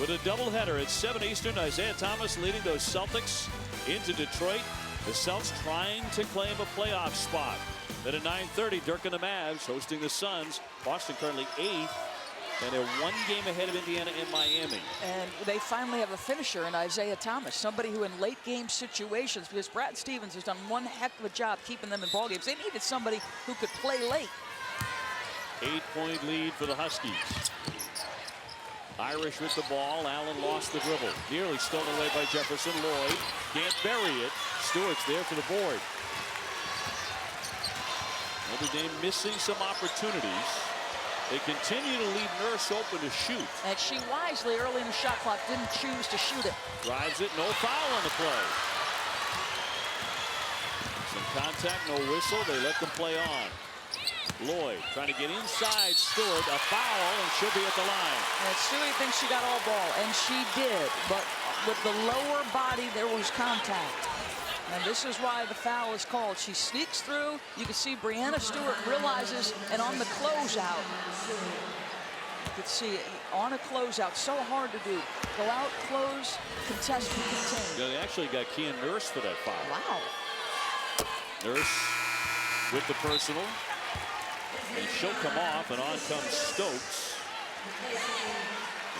with a doubleheader at 7 Eastern. Isaiah Thomas leading those Celtics into Detroit. The Celts trying to claim a playoff spot. Then at 9:30, Dirk and the Mavs hosting the Suns. Boston currently 8th. And they're 1 game ahead of Indiana and Miami. And they finally have a finisher in Isaiah Thomas, somebody who in late game situations, because Brad Stevens has done one heck of a job keeping them in ball games. They needed somebody who could play late. 8-point lead for the Huskies. Irish with the ball. Allen lost the dribble. Nearly stolen away by Jefferson. Lloyd can't bury it. Stewart's there for the board. Notre Dame missing some opportunities. They continue to leave Nurse open to shoot. And she wisely, early in the shot clock, didn't choose to shoot it. Drives it, no foul on the play. Some contact, no whistle. They let them play on. Lloyd trying to get inside Stewart. A foul, and she'll be at the line. And Stewie thinks she got all ball, and she did. But with the lower body, there was contact. And this is why the foul is called. She sneaks through. You can see Breanna Stewart realizes, and on the closeout, you can see it on a closeout. So hard to do. Go out, close, contest, and contain. Yeah, they actually got Kian Nurse for that foul. Wow. Nurse with the personal. And she'll come off, and on comes Stokes.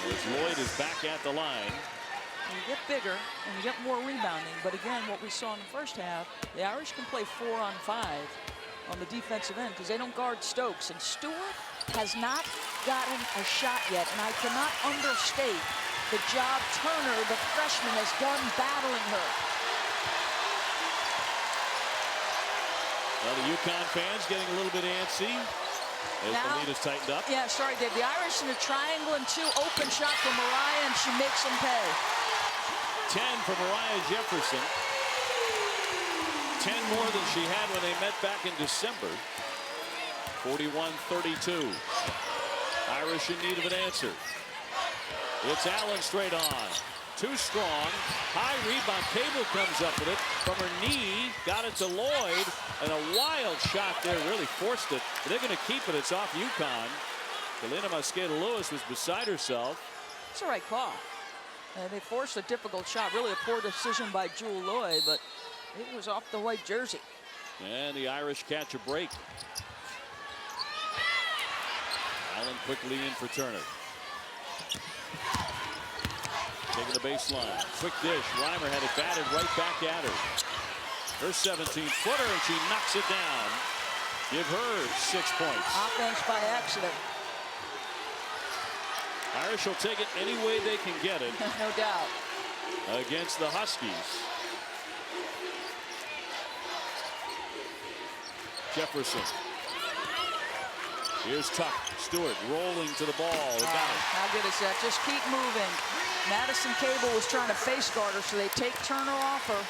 As Lloyd is back at the line. You get bigger and you get more rebounding, but again, what we saw in the first half, the Irish can play 4-on-5 on the defensive end because they don't guard Stokes, and Stewart has not gotten a shot yet, and I cannot understate the job Turner, the freshman, has done battling her. Well, the UConn fans getting a little bit antsy as the lead is tightened up. Yeah, sorry, Dave. The Irish in a triangle and 2, open shot for Mariah, and she makes them pay. 10 for Mariah Jefferson. 10 more than she had when they met back in December. 41-32. Irish in need of an answer. It's Allen straight on. Too strong. High rebound. Cable comes up with it from her knee. Got it to Lloyd. And a wild shot there. Really forced it. But they're going to keep it. It's off UConn. Breanna Stewart was beside herself. It's the right call. They forced a difficult shot. Really a poor decision by Jewel Lloyd, but it was off the white jersey. And the Irish catch a break. Allen quickly in for Turner. Taking the baseline. Quick dish. Reimer had it batted right back at her. Her 17-footer, and she knocks it down. Give her 6 points. Offense by accident. Irish will take it any way they can get it. No doubt. Against the Huskies. Jefferson. Here's Tuck. Stewart rolling to the ball. Got it. How good is that? Just keep moving. Madison Cable was trying to face guard her, so they take Turner off her.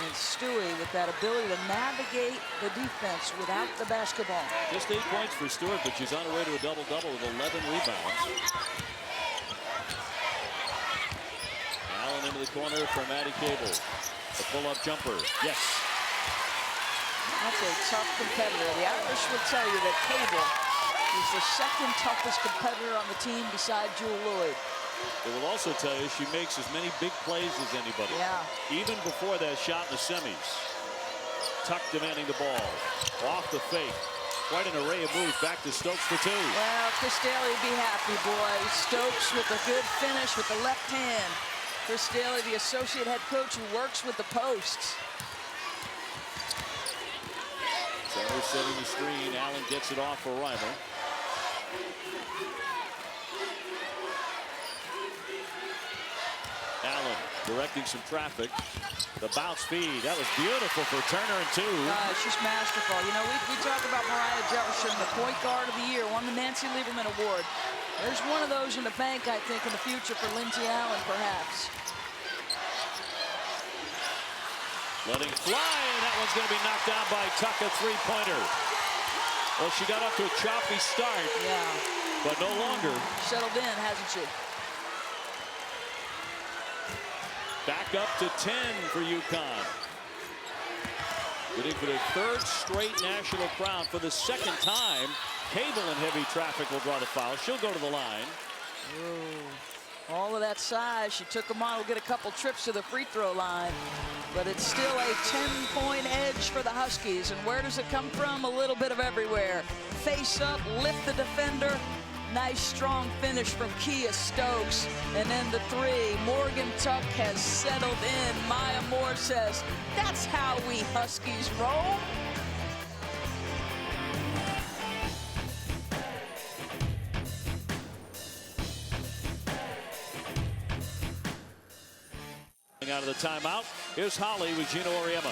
And Stewie with that ability to navigate the defense without the basketball. Just 8 points for Stewart, but she's on her way to a double-double with 11 rebounds. Allen into the corner for Maddie Cable. The pull-up jumper. Yes. That's a tough competitor. The Irish would tell you that Cable is the second toughest competitor on the team beside Jewel Lloyd. It will also tell you she makes as many big plays as anybody. Yeah. Even before that shot in the semis. Tuck demanding the ball. Off the fake. Quite an array of moves. Back to Stokes for 2. Well, Chris Daly would be happy, boy. Stokes with a good finish with the left hand. Chris Daly, the associate head coach who works with the posts. Turner setting the screen. Allen gets it off for Reimer. Allen directing some traffic. The bounce feed. That was beautiful for Turner and 2. She's masterful. You know, we talk about Mariah Jefferson, the point guard of the year, won the Nancy Lieberman Award. There's one of those in the bank, I think, in the future for Lindsey Allen, perhaps. Letting fly, and that one's going to be knocked down by Tuck, a three-pointer. Well, she got off to a choppy start. Yeah. But no longer. Settled in, hasn't she? Back up to 10 for UConn. Getting for the third straight national crown for the second time. Cable in heavy traffic will draw the foul. She'll go to the line. Ooh. All of that size. She took them on. Will get a couple trips to the free throw line. But it's still a 10-point edge for the Huskies. And where does it come from? A little bit of everywhere. Face up, lift the defender. Nice strong finish from Kia Stokes. And then the three. Morgan Tuck has settled in. Maya Moore says, that's how we Huskies roll. Out of the timeout, here's Holly with Geno Auriemma.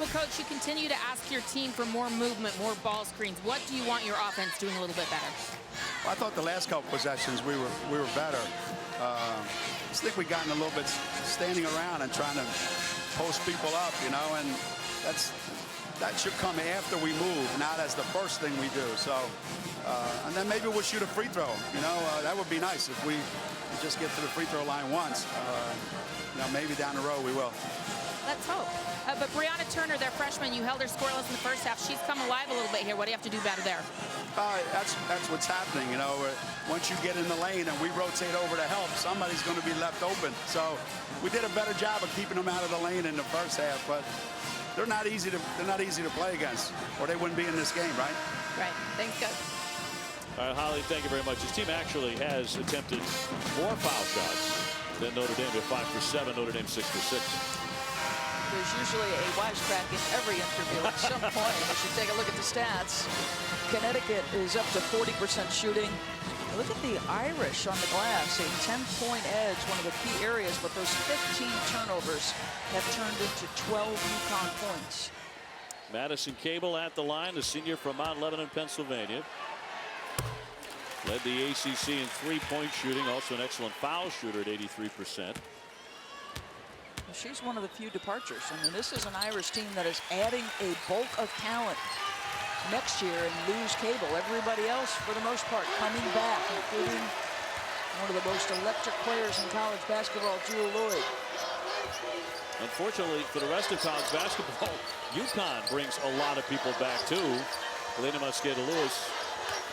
Well, Coach, you continue to ask your team for more movement, more ball screens. What do you want your offense doing a little bit better? Well, I thought the last couple possessions we were better. I just think we gotten a little bit standing around and trying to post people up, you know, and that should come after we move, not as the first thing we do. So, and then maybe we'll shoot a free throw. You know, that would be nice if we just get to the free throw line once. You know, maybe down the road we will. Let's hope. But Breanna Turner, their freshman, you held her scoreless in the first half. She's come alive a little bit here. What do you have to do better there? That's what's happening. You know, once you get in the lane and we rotate over to help, somebody's going to be left open. So we did a better job of keeping them out of the lane in the first half, but they're not easy to play against, or they wouldn't be in this game, right? Right. Thanks, Coach. All right, Holly, thank you very much. His team actually has attempted more foul shots than Notre Dame. They're 5 for 7. Notre Dame 6 for 6. There's usually a wisecrack in every interview at some point. We should take a look at the stats. Connecticut is up to 40% shooting. Look at the Irish on the glass, a 10-point edge, one of the key areas, but those 15 turnovers have turned into 12 UConn points. Madison Cable at the line, the senior from Mount Lebanon, Pennsylvania. Led the ACC in three-point shooting, also an excellent foul shooter at 83%. She's one of the few departures. I mean, this is an Irish team that is adding a bulk of talent next year and lose Cable. Everybody else, for the most part, coming back, including one of the most electric players in college basketball, Jewel Lloyd. Unfortunately, for the rest of college basketball, UConn brings a lot of people back, too. Elena Mosqueda-Lewis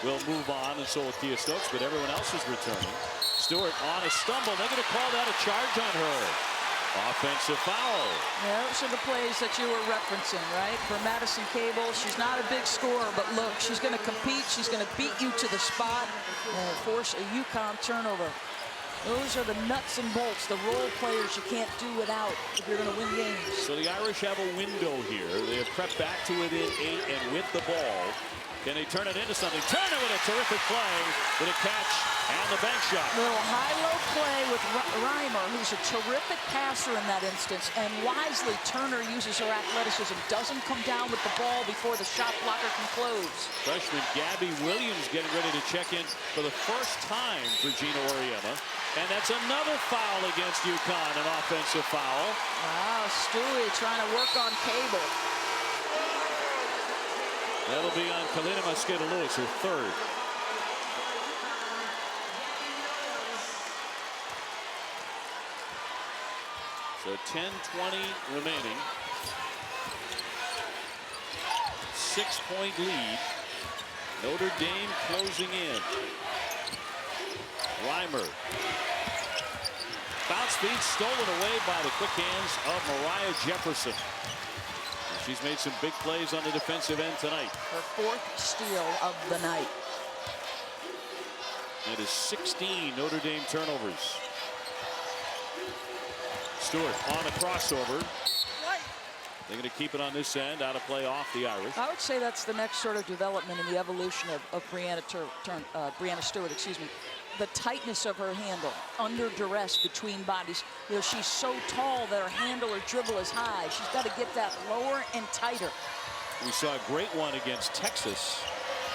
will move on, and so will Kia Stokes, but everyone else is returning. Stewart on a stumble. They're going to call that a charge on her. Offensive foul. Yeah, those are the plays that you were referencing, right? For Madison Cable, she's not a big scorer, but look, she's going to compete. She's going to beat you to the spot and force a UConn turnover. Those are the nuts and bolts, the role players you can't do without if you're going to win games. So the Irish have a window here. They have crept back to within 8 and with the ball. Can they turn it into something? Turner with a terrific play with a catch and the bank shot. Little high-low play with Reimer, who's a terrific passer in that instance, and wisely Turner uses her athleticism, doesn't come down with the ball before the shot blocker can close. Freshman Gabby Williams getting ready to check in for the first time for Geno Auriemma. And that's another foul against UConn, an offensive foul. Wow, Stewie trying to work on Cable. That'll be on Kalina Mosqueda-Lewis, her third. So 10:20 remaining. 6-point lead. Notre Dame closing in. Reimer. Bounce feed stolen away by the quick hands of Mariah Jefferson. She's made some big plays on the defensive end tonight. Her fourth steal of the night. That is 16 Notre Dame turnovers. Stewart on a crossover. They're going to keep it on this end, out of play off the Irish. I would say that's the next sort of development in the evolution of Breanna Stewart, excuse me. The tightness of her handle, under duress between bodies. You know, she's so tall that her handle or dribble is high. She's got to get that lower and tighter. We saw a great one against Texas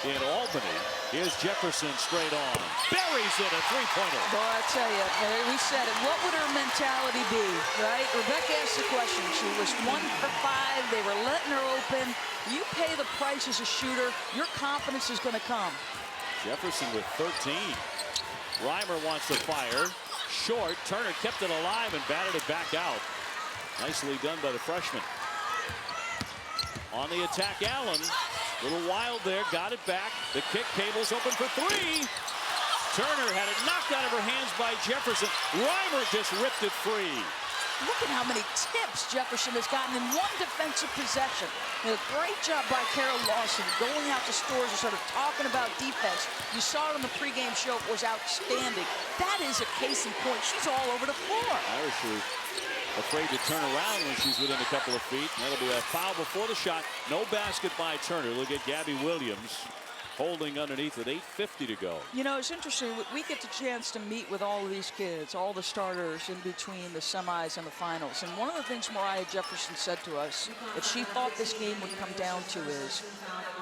in Albany. Here's Jefferson straight on. Buries it, a three-pointer. Boy, I tell you, we said it. What would her mentality be, right? Rebecca asked the question. She was 1 for 5. They were letting her open. You pay the price as a shooter, your confidence is going to come. Jefferson with 13. Reimer wants to fire. Short. Turner kept it alive and batted it back out. Nicely done by the freshman. On the attack, Allen. A little wild there. Got it back. The kick. Cable's open for three. Turner had it knocked out of her hands by Jefferson. Reimer just ripped it free. Look at how many tips Jefferson has gotten in one defensive possession. A great job by Carol Lawson going out to stores and sort of talking about defense. You saw it on the pregame show. It was outstanding. That is a case in point. She's all over the floor. Irish are afraid to turn around when she's within a couple of feet. That'll be a foul before the shot. No basket by Turner. Look at Gabby Williams holding underneath with 8:50 to go. You know, it's interesting. We get the chance to meet with all of these kids, all the starters in between the semis and the finals. And one of the things Mariah Jefferson said to us that she thought this game would come down to is,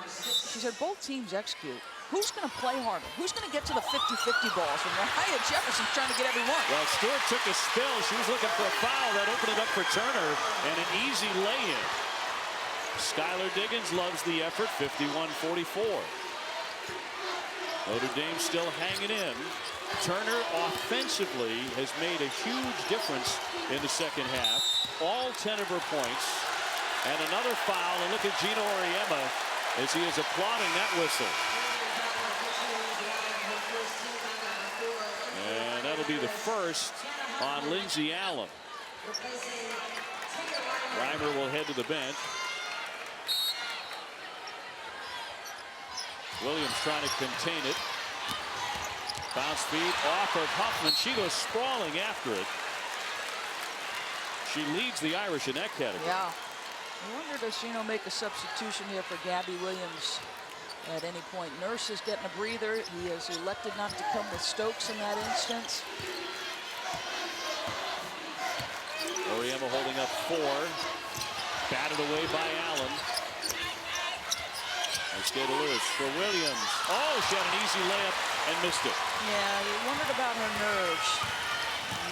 she said, both teams execute. Who's going to play harder? Who's going to get to the 50-50 balls? And Mariah Jefferson's trying to get every one. Well, Stewart took a spill. She was looking for a foul. That opened it up for Turner, and an easy lay-in. Skylar Diggins loves the effort, 51-44. Notre Dame still hanging in. Turner offensively has made a huge difference in the second half. All 10 of her points. And another foul, and look at Geno Auriemma as he is applauding that whistle. And that'll be the first on Lindsey Allen. Reimer will head to the bench. Williams trying to contain it. Bounce feed off of Huffman. She goes sprawling after it. She leads the Irish in that category. Yeah. I wonder, does Geno make a substitution here for Gabby Williams at any point? Nurse is getting a breather. He has elected not to come with Stokes in that instance. Auriemma holding up 4. Batted away by Allen. Skater Lewis for Williams. Oh, she had an easy layup and missed it. Yeah, you wondered about her nerves.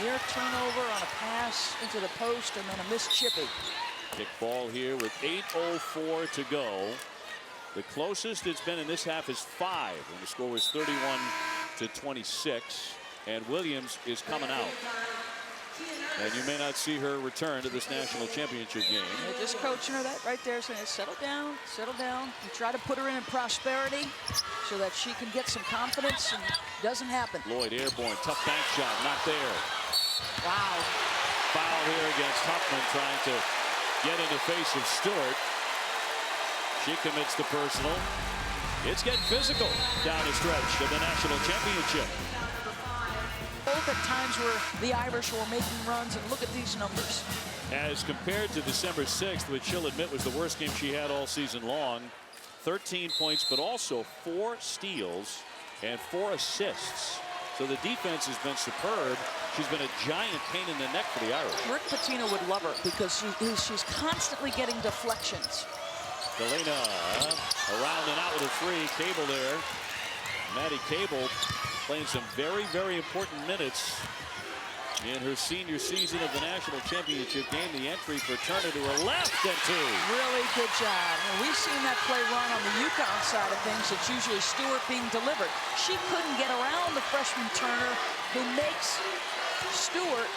Near turnover on a pass into the post and then a missed chippy. Kick ball here with 8:04 to go. The closest it's been in this half is 5, and the score was 31-26. And Williams is coming out. And you may not see her return to this national championship game. They're just coaching her that right there, saying, settle down, settle down. You try to put her in prosperity so that she can get some confidence, and it doesn't happen. Lloyd airborne, tough bank shot, not there. Wow. Foul here against Huffman, trying to get in the face of Stewart. She commits the personal. It's getting physical down the stretch of the national championship. Both at times where the Irish were making runs, and look at these numbers. As compared to December 6th, which she'll admit was the worst game she had all season long. 13 points, but also 4 steals and 4 assists. So the defense has been superb. She's been a giant pain in the neck for the Irish. Rick Pitino would love her because she's constantly getting deflections. Galena around and out with a 3. Cable there. Maddie Cable playing some very, very important minutes in her senior season of the national championship game. The entry for Turner to her left and 2. Really good job. And we've seen that play run on the Yukon side of things. It's usually Stewart being delivered. She couldn't get around the freshman Turner, who makes Stewart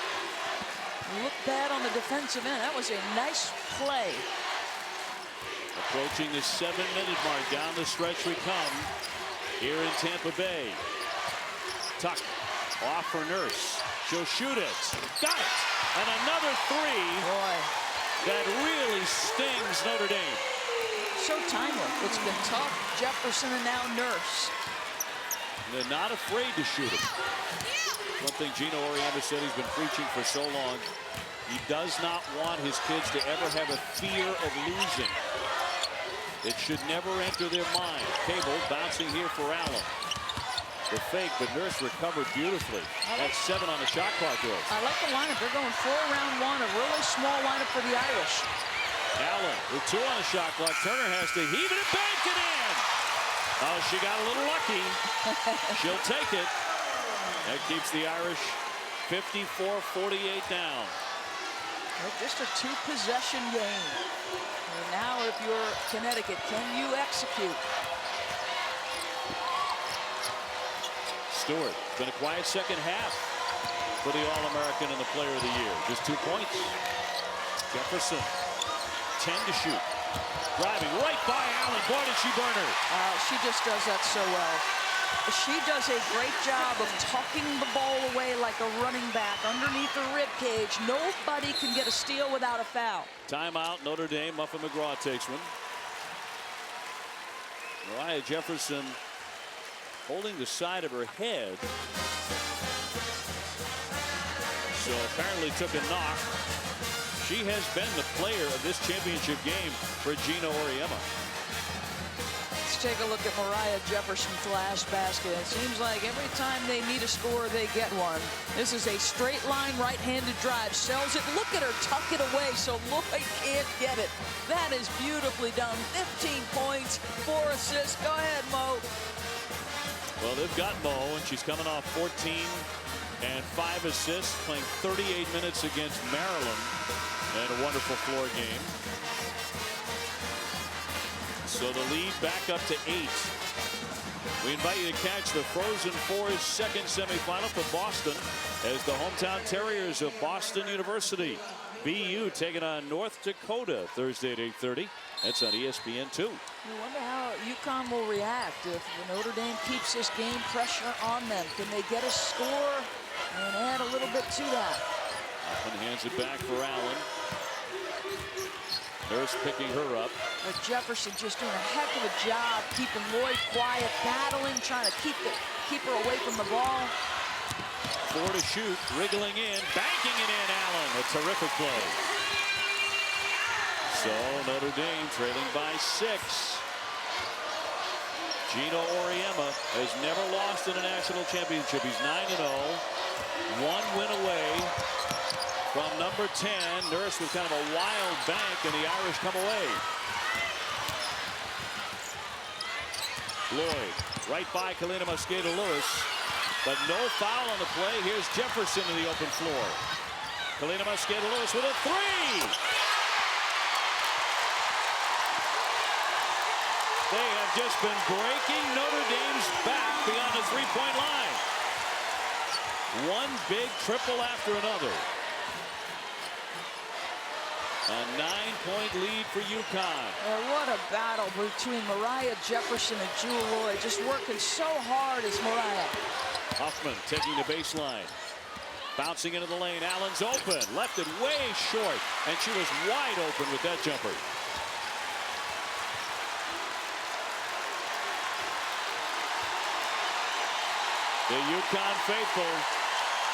look bad on the defensive end. That was a nice play. Approaching the 7-minute mark. Down the stretch we come here in Tampa Bay. Tuck off for Nurse. She'll shoot it. Got it. And another 3. Boy, that really stings Notre Dame. So timely. It's been tough. Jefferson and now Nurse. They're not afraid to shoot it. One thing Geno Auriemma said he's been preaching for so long. He does not want his kids to ever have a fear of losing. It should never enter their mind. Cable bouncing here for Allen. The fake, but Nurse recovered beautifully. That's 7 on the shot clock, Rose. I like the lineup. They're going 4 round 1, a really small lineup for the Irish. Allen with 2 on the shot clock. Turner has to heave it and bank it in. Oh, she got a little lucky. She'll take it. That keeps the Irish 54-48 down. Well, just a two-possession game. And now if you're Connecticut, can you execute? Stewart, it's been a quiet second half for the All-American and the Player of the Year. Just 2 points. Jefferson, 10 to shoot. Driving right by Allen. Boy, did she burn her. She just does that so well. She does a great job of tucking the ball away like a running back underneath the rib cage. Nobody can get a steal without a foul. Timeout, Notre Dame. Muffin McGraw takes one. Mariah Jefferson holding the side of her head. So apparently took a knock. She has been the player of this championship game for Geno Auriemma. Let's take a look at Mariah Jefferson's last basket. It seems like every time they need a score, they get one. This is a straight line right-handed drive. Sells it. Look at her tuck it away so Lloyd can't get it. That is beautifully done. 15 points, 4 assists. Go ahead, Mo. Well, they've got Mo, and she's coming off 14 and 5 assists, playing 38 minutes against Maryland. And a wonderful floor game. So the lead back up to 8. We invite you to catch the Frozen Four's second semifinal for Boston as the hometown Terriers of Boston University. BU taking on North Dakota Thursday at 8:30. That's on ESPN2. I wonder how UConn will react if Notre Dame keeps this game pressure on them. Can they get a score and add a little bit to that? Hoffman hands it back for Allen. Nurse picking her up. But Jefferson just doing a heck of a job keeping Lloyd quiet, battling, trying to keep her away from the ball. 4 to shoot, wriggling in, banking it in. Allen, a terrific play. So Notre Dame trailing by 6. Geno Auriemma has never lost in a national championship. He's 9-0, 1 win away from number 10. Nurse with kind of a wild bank, and the Irish come away. Lloyd right by Kalina Mosqueda-Lewis, but no foul on the play. Here's Jefferson in the open floor. Kalina Mosqueda-Lewis with a 3. They have just been breaking Notre Dame's back beyond the 3-point line. One big triple after another. A 9-point lead for UConn. What a battle between Mariah Jefferson and Jewel Lloyd. Just working so hard as Mariah. Huffman taking the baseline. Bouncing into the lane. Allen's open. Left it way short. And she was wide open with that jumper. The UConn faithful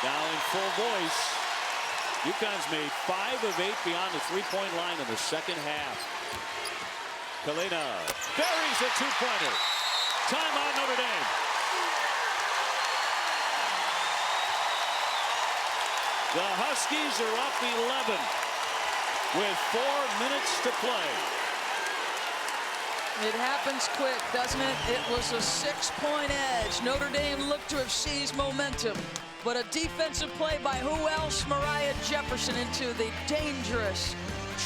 now in full voice. UConn's made 5 of 8 beyond the 3-point line in the second half. Kalina buries a 2-pointer. Timeout, Notre Dame. The Huskies are up 11 with 4 minutes to play. It happens quick, doesn't it? It was a 6-point edge. Notre Dame looked to have seized momentum. But a defensive play by who else? Mariah Jefferson into the dangerous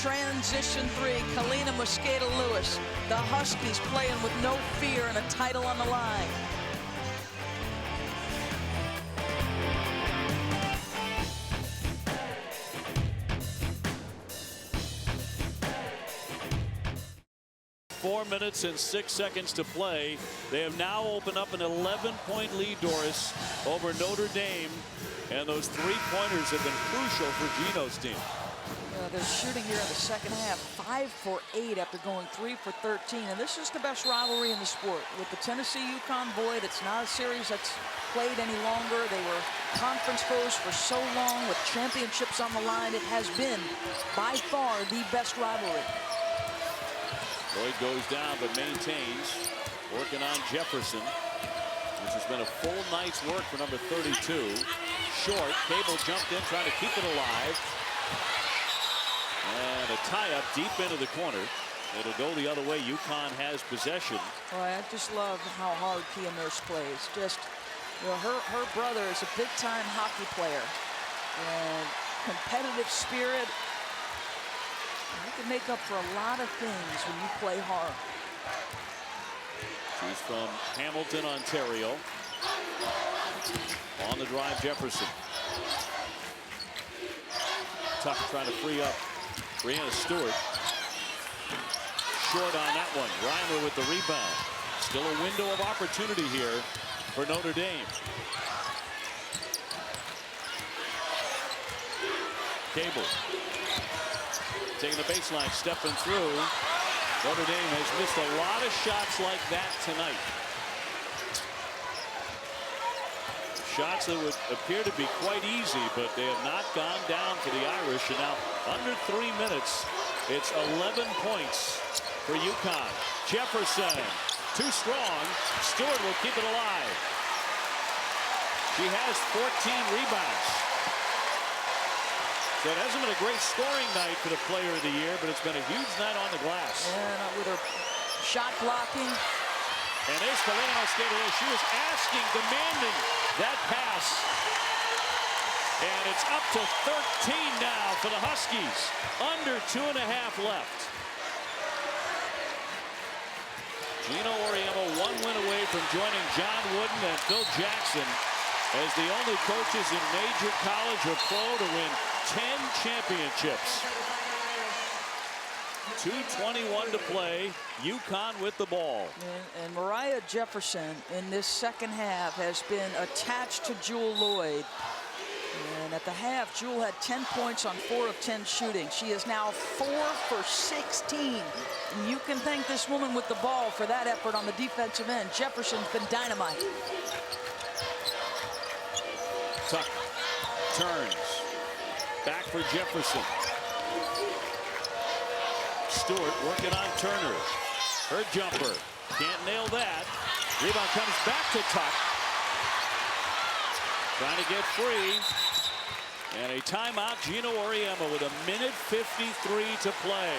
transition 3. Kalina Mosqueda-Lewis. The Huskies playing with no fear and a title on the line. Four minutes and 6 seconds to play. They have now opened up an 11-point lead, Doris, over Notre Dame. And those 3-pointers have been crucial for Geno's team. They're shooting here in the second half 5 for 8 after going 3 for 13. And this is the best rivalry in the sport. With the Tennessee-UConn Void, it's not a series that's played any longer. They were conference foes for so long with championships on the line. It has been by far the best rivalry. Lloyd goes down but maintains, working on Jefferson, which has been a full night's work for number 32. Short, Cable jumped in trying to keep it alive. And a tie-up deep into the corner. It'll go the other way. UConn has possession. Well, I just love how hard Kia Nurse plays. Just, you know, her brother is a big-time hockey player, and competitive spirit. You can make up for a lot of things when you play hard. She's from Hamilton, Ontario. On the drive, Jefferson. Tuck trying to free up Breanna Stewart. Short on that one. Reimer with the rebound. Still a window of opportunity here for Notre Dame. Cable taking the baseline, stepping through. Notre Dame has missed a lot of shots like that tonight. Shots that would appear to be quite easy, but they have not gone down for the Irish. And now under 3 minutes, it's 11 points for UConn. Jefferson, too strong. Stewart will keep it alive. She has 14 rebounds. So it hasn't been a great scoring night for the player of the year, but it's been a huge night on the glass. And with her shot blocking. And there's Breanna Stewart. She was asking, demanding that pass. And it's up to 13 now for the Huskies. Under 2.5 left. Geno Auriemma 1 win away from joining John Wooden and Phil Jackson as the only coaches in major college or pro to win 10 championships. 2:21 to play. UConn with the ball. And Mariah Jefferson in this second half has been attached to Jewel Lloyd. And at the half, Jewel had 10 points on 4 of 10 shooting. She is now 4 for 16. And you can thank this woman with the ball for that effort on the defensive end. Jefferson's been dynamite. Tuck turns. Back for Jefferson. Stewart working on Turner. Her jumper. Can't nail that. Rebound comes back to Tuck. Trying to get free. And a timeout. Geno Auriemma with 1:53 to play.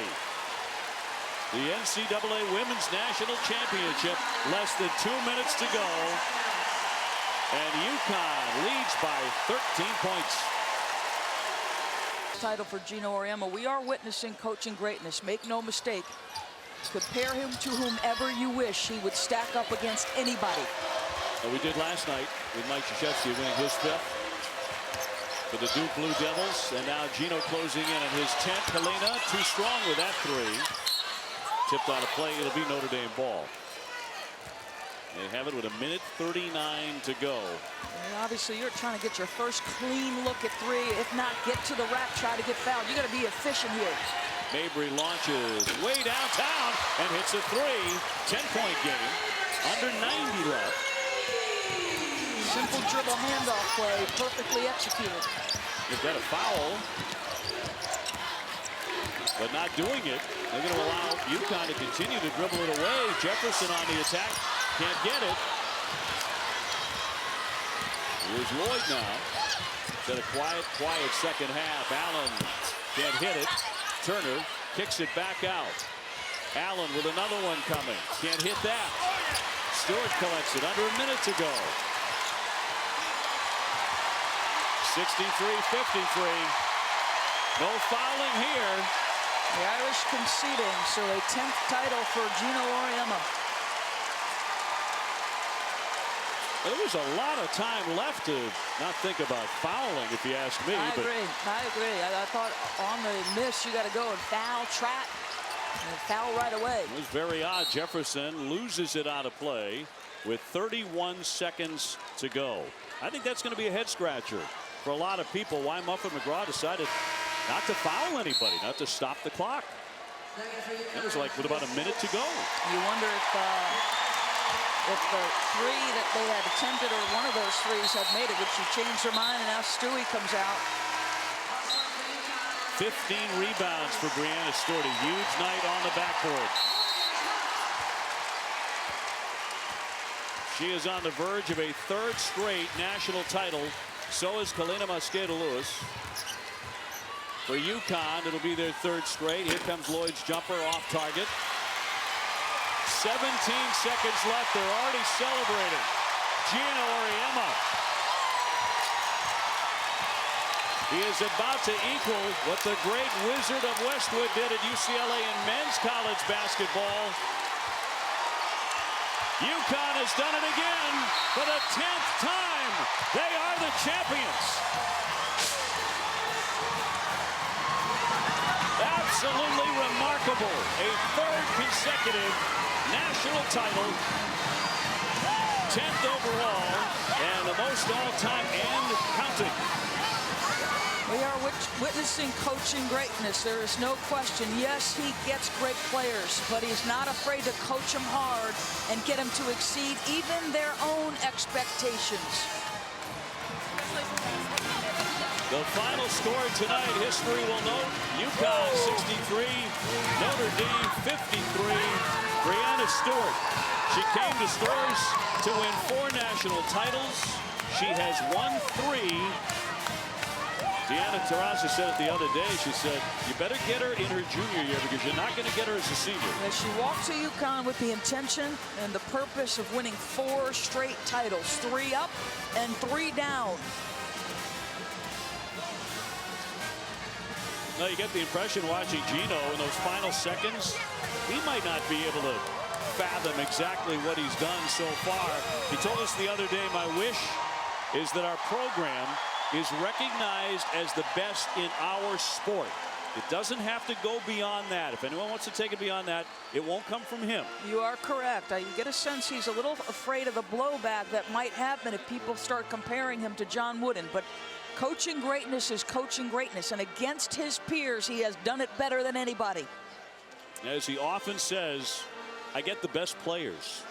The NCAA Women's National Championship. Less than 2 minutes to go. And UConn leads by 13 points. Title for Geno Auriemma. We are witnessing coaching greatness. Make no mistake. Compare him to whomever you wish. He would stack up against anybody. Well, we did last night with Mike Krzyzewski winning his 5th for the Duke Blue Devils. And now Geno closing in on his 10th. Helena too strong with that 3. Tipped on a play. It'll be Notre Dame ball. They have it with 1:39 to go. And obviously, you're trying to get your first clean look at 3. If not, get to the rack, try to get fouled. You got to be efficient here. Mabry launches way downtown and hits a 3. 10-point game. Under 90 left. Simple dribble handoff play, perfectly executed. They've got a foul, but not doing it. They're going to allow UConn to continue to dribble it away. Jefferson on the attack. Can't get it. Here's Lloyd now. It's a quiet second half. Allen can't hit it. Turner kicks it back out. Allen with another one coming. Can't hit that. Stewart collects it. Under a minute to go. 63-53. No fouling here. The Irish conceding, so a 10th title for Geno Auriemma. There was a lot of time left to not think about fouling, if you ask me. I agree. I thought on the miss, you got to go and foul, trap, and foul right away. It was very odd. Jefferson loses it out of play with 31 seconds to go. I think that's going to be a head scratcher for a lot of people. Why Muffet McGraw decided not to foul anybody, not to stop the clock. It was like with about a minute to go. You wonder if the 3 that they had attempted or one of those 3s had made it, would she change her mind? And now Stewie comes out. 15 rebounds for Breanna Stewart. A huge night on the backboard. She is on the verge of a 3rd straight national title. So is Kalina Mosqueda-Lewis. For UConn, it'll be their third straight. Here comes Lloyd's jumper off target. 17 seconds left. They're already celebrating. Geno Auriemma. He is about to equal what the great Wizard of Westwood did at UCLA in men's college basketball. UConn has done it again for the 10th time. They are the champions. Absolutely remarkable. A third consecutive national title. 10th overall and the most all-time and counting. We are witnessing coaching greatness. There is no question. Yes, he gets great players, but he's not afraid to coach them hard and get them to exceed even their own expectations. The final score tonight, history will note, UConn 63, Notre Dame 53. Breanna Stewart. She came to Stores to win 4 national titles. She has won 3. Deanna Taurasi said it the other day. She said, you better get her in her junior year because you're not going to get her as a senior. As she walked to UConn with the intention and the purpose of winning 4 straight titles, 3 up and 3 down. No, you get the impression watching Geno in those final seconds, he might not be able to fathom exactly what he's done so far. He told us the other day, my wish is that our program is recognized as the best in our sport. It doesn't have to go beyond that. If anyone wants to take it beyond that, it won't come from him. You are correct. You get a sense he's a little afraid of the blowback that might happen if people start comparing him to John Wooden. But coaching greatness is coaching greatness, and against his peers, he has done it better than anybody. As he often says, I get the best players.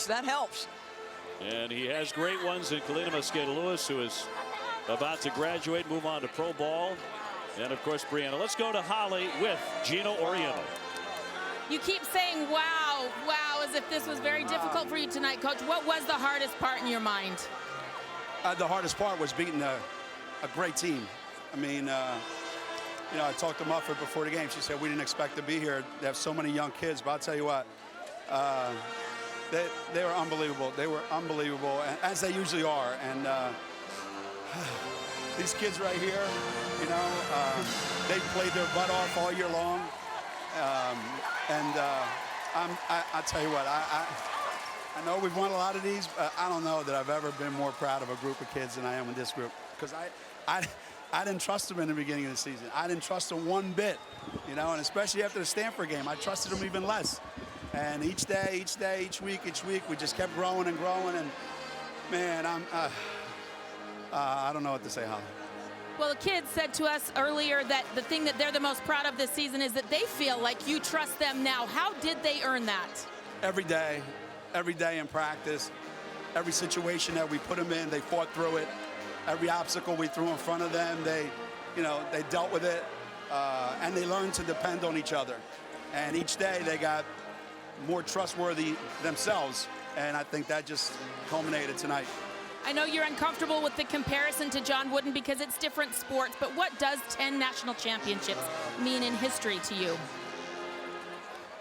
That helps. And he has great ones in Kalina Mosqueda-Lewis, who is about to graduate, move on to pro ball. And of course, Breanna. Let's go to Holly with Geno Auriemma. You keep saying, wow, wow, as if this was very difficult for you tonight, Coach. What was the hardest part in your mind? The hardest part was beating a great team. I mean, you know, I talked to Muffet before the game. She said we didn't expect to be here. They have so many young kids, but I'll tell you what, they were unbelievable. They were unbelievable, as they usually are. And these kids right here, you know, they played their butt off all year long. I'll tell you what, I know we've won a lot of these, but I don't know that I've ever been more proud of a group of kids than I am with this group. Because I didn't trust them in the beginning of the season. I didn't trust them one bit, you know, and especially after the Stanford game, I trusted them even less. And each day, each week, we just kept growing and growing. And man, I don't know what to say, Holly. Well, the kids said to us earlier that the thing that they're the most proud of this season is that they feel like you trust them now. How did they earn that? Every day in practice, every situation that we put them in, they fought through it. Every obstacle we threw in front of them, they dealt with it, and they learned to depend on each other. And each day they got more trustworthy themselves, and I think that just culminated tonight. I know you're uncomfortable with the comparison to John Wooden because it's different sports, but what does 10 national championships mean in history to you?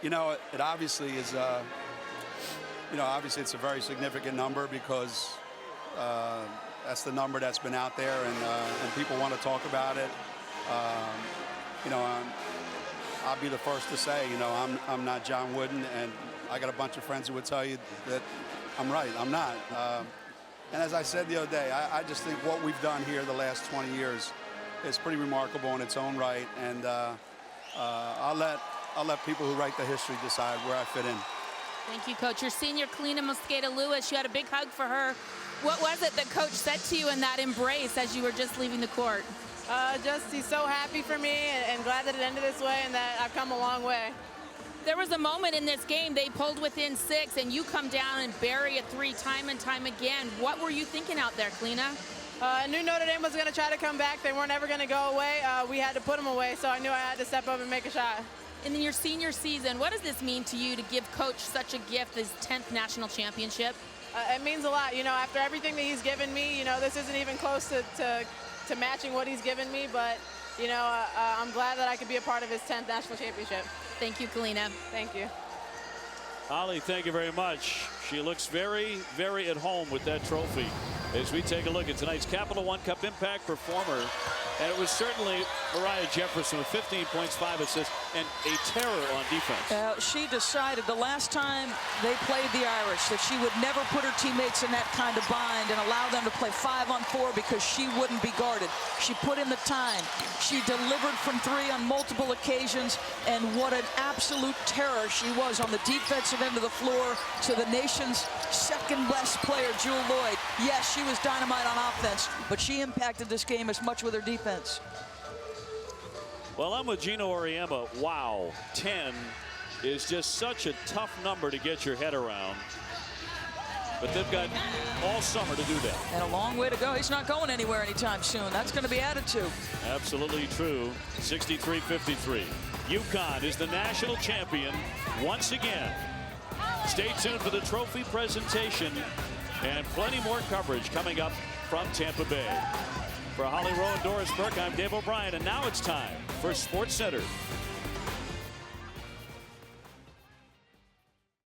You know, it obviously is, obviously it's a very significant number because that's the number that's been out there, and people want to talk about it. I'll be the first to say, I'm not John Wooden, and I got a bunch of friends who would tell you that I'm right. I'm not. And as I said the other day, I just think what we've done here the last 20 years is pretty remarkable in its own right. And I'll let people who write the history decide where I fit in. Thank you, Coach. Your senior, Kalina Mosqueda-Lewis, you had a big hug for her. What was it that Coach said to you in that embrace as you were just leaving the court? Just he's so happy for me and glad that it ended this way and that I've come a long way. There was a moment in this game they pulled within 6 and you come down and bury a 3 time and time again. What were you thinking out there, Kalina? I knew Notre Dame was going to try to come back. They weren't ever going to go away. We had to put them away, so I knew I had to step up and make a shot. And in your senior season, what does this mean to you to give Coach such a gift, his 10th national championship? It means a lot. After everything that he's given me, this isn't even close to matching what he's given me, but you know, I'm glad that I could be a part of his 10th national championship. Thank you, Kalina. Thank you. Holly, thank you very much. She looks very, very at home with that trophy. As we take a look at tonight's Capital One Cup Impact Performer. And it was certainly Mariah Jefferson with 15 points, 5 assists, and a terror on defense. She decided the last time they played the Irish that she would never put her teammates in that kind of bind and allow them to play 5-on-4 because she wouldn't be guarded. She put in the time. She delivered from 3 on multiple occasions, and what an absolute terror she was on the defensive end of the floor to the nation's second-best player, Jewel Lloyd. Yes, she was dynamite on offense, but she impacted this game as much with her defense. Well, I'm with Geno Auriemma. Wow, 10 is just such a tough number to get your head around. But they've got all summer to do that. And a long way to go. He's not going anywhere anytime soon. That's going to be added to. Absolutely true. 63-53. UConn is the national champion once again. Stay tuned for the trophy presentation and plenty more coverage coming up from Tampa Bay. For Holly Rowe and Doris Burke, I'm Dave O'Brien, and now it's time for SportsCenter.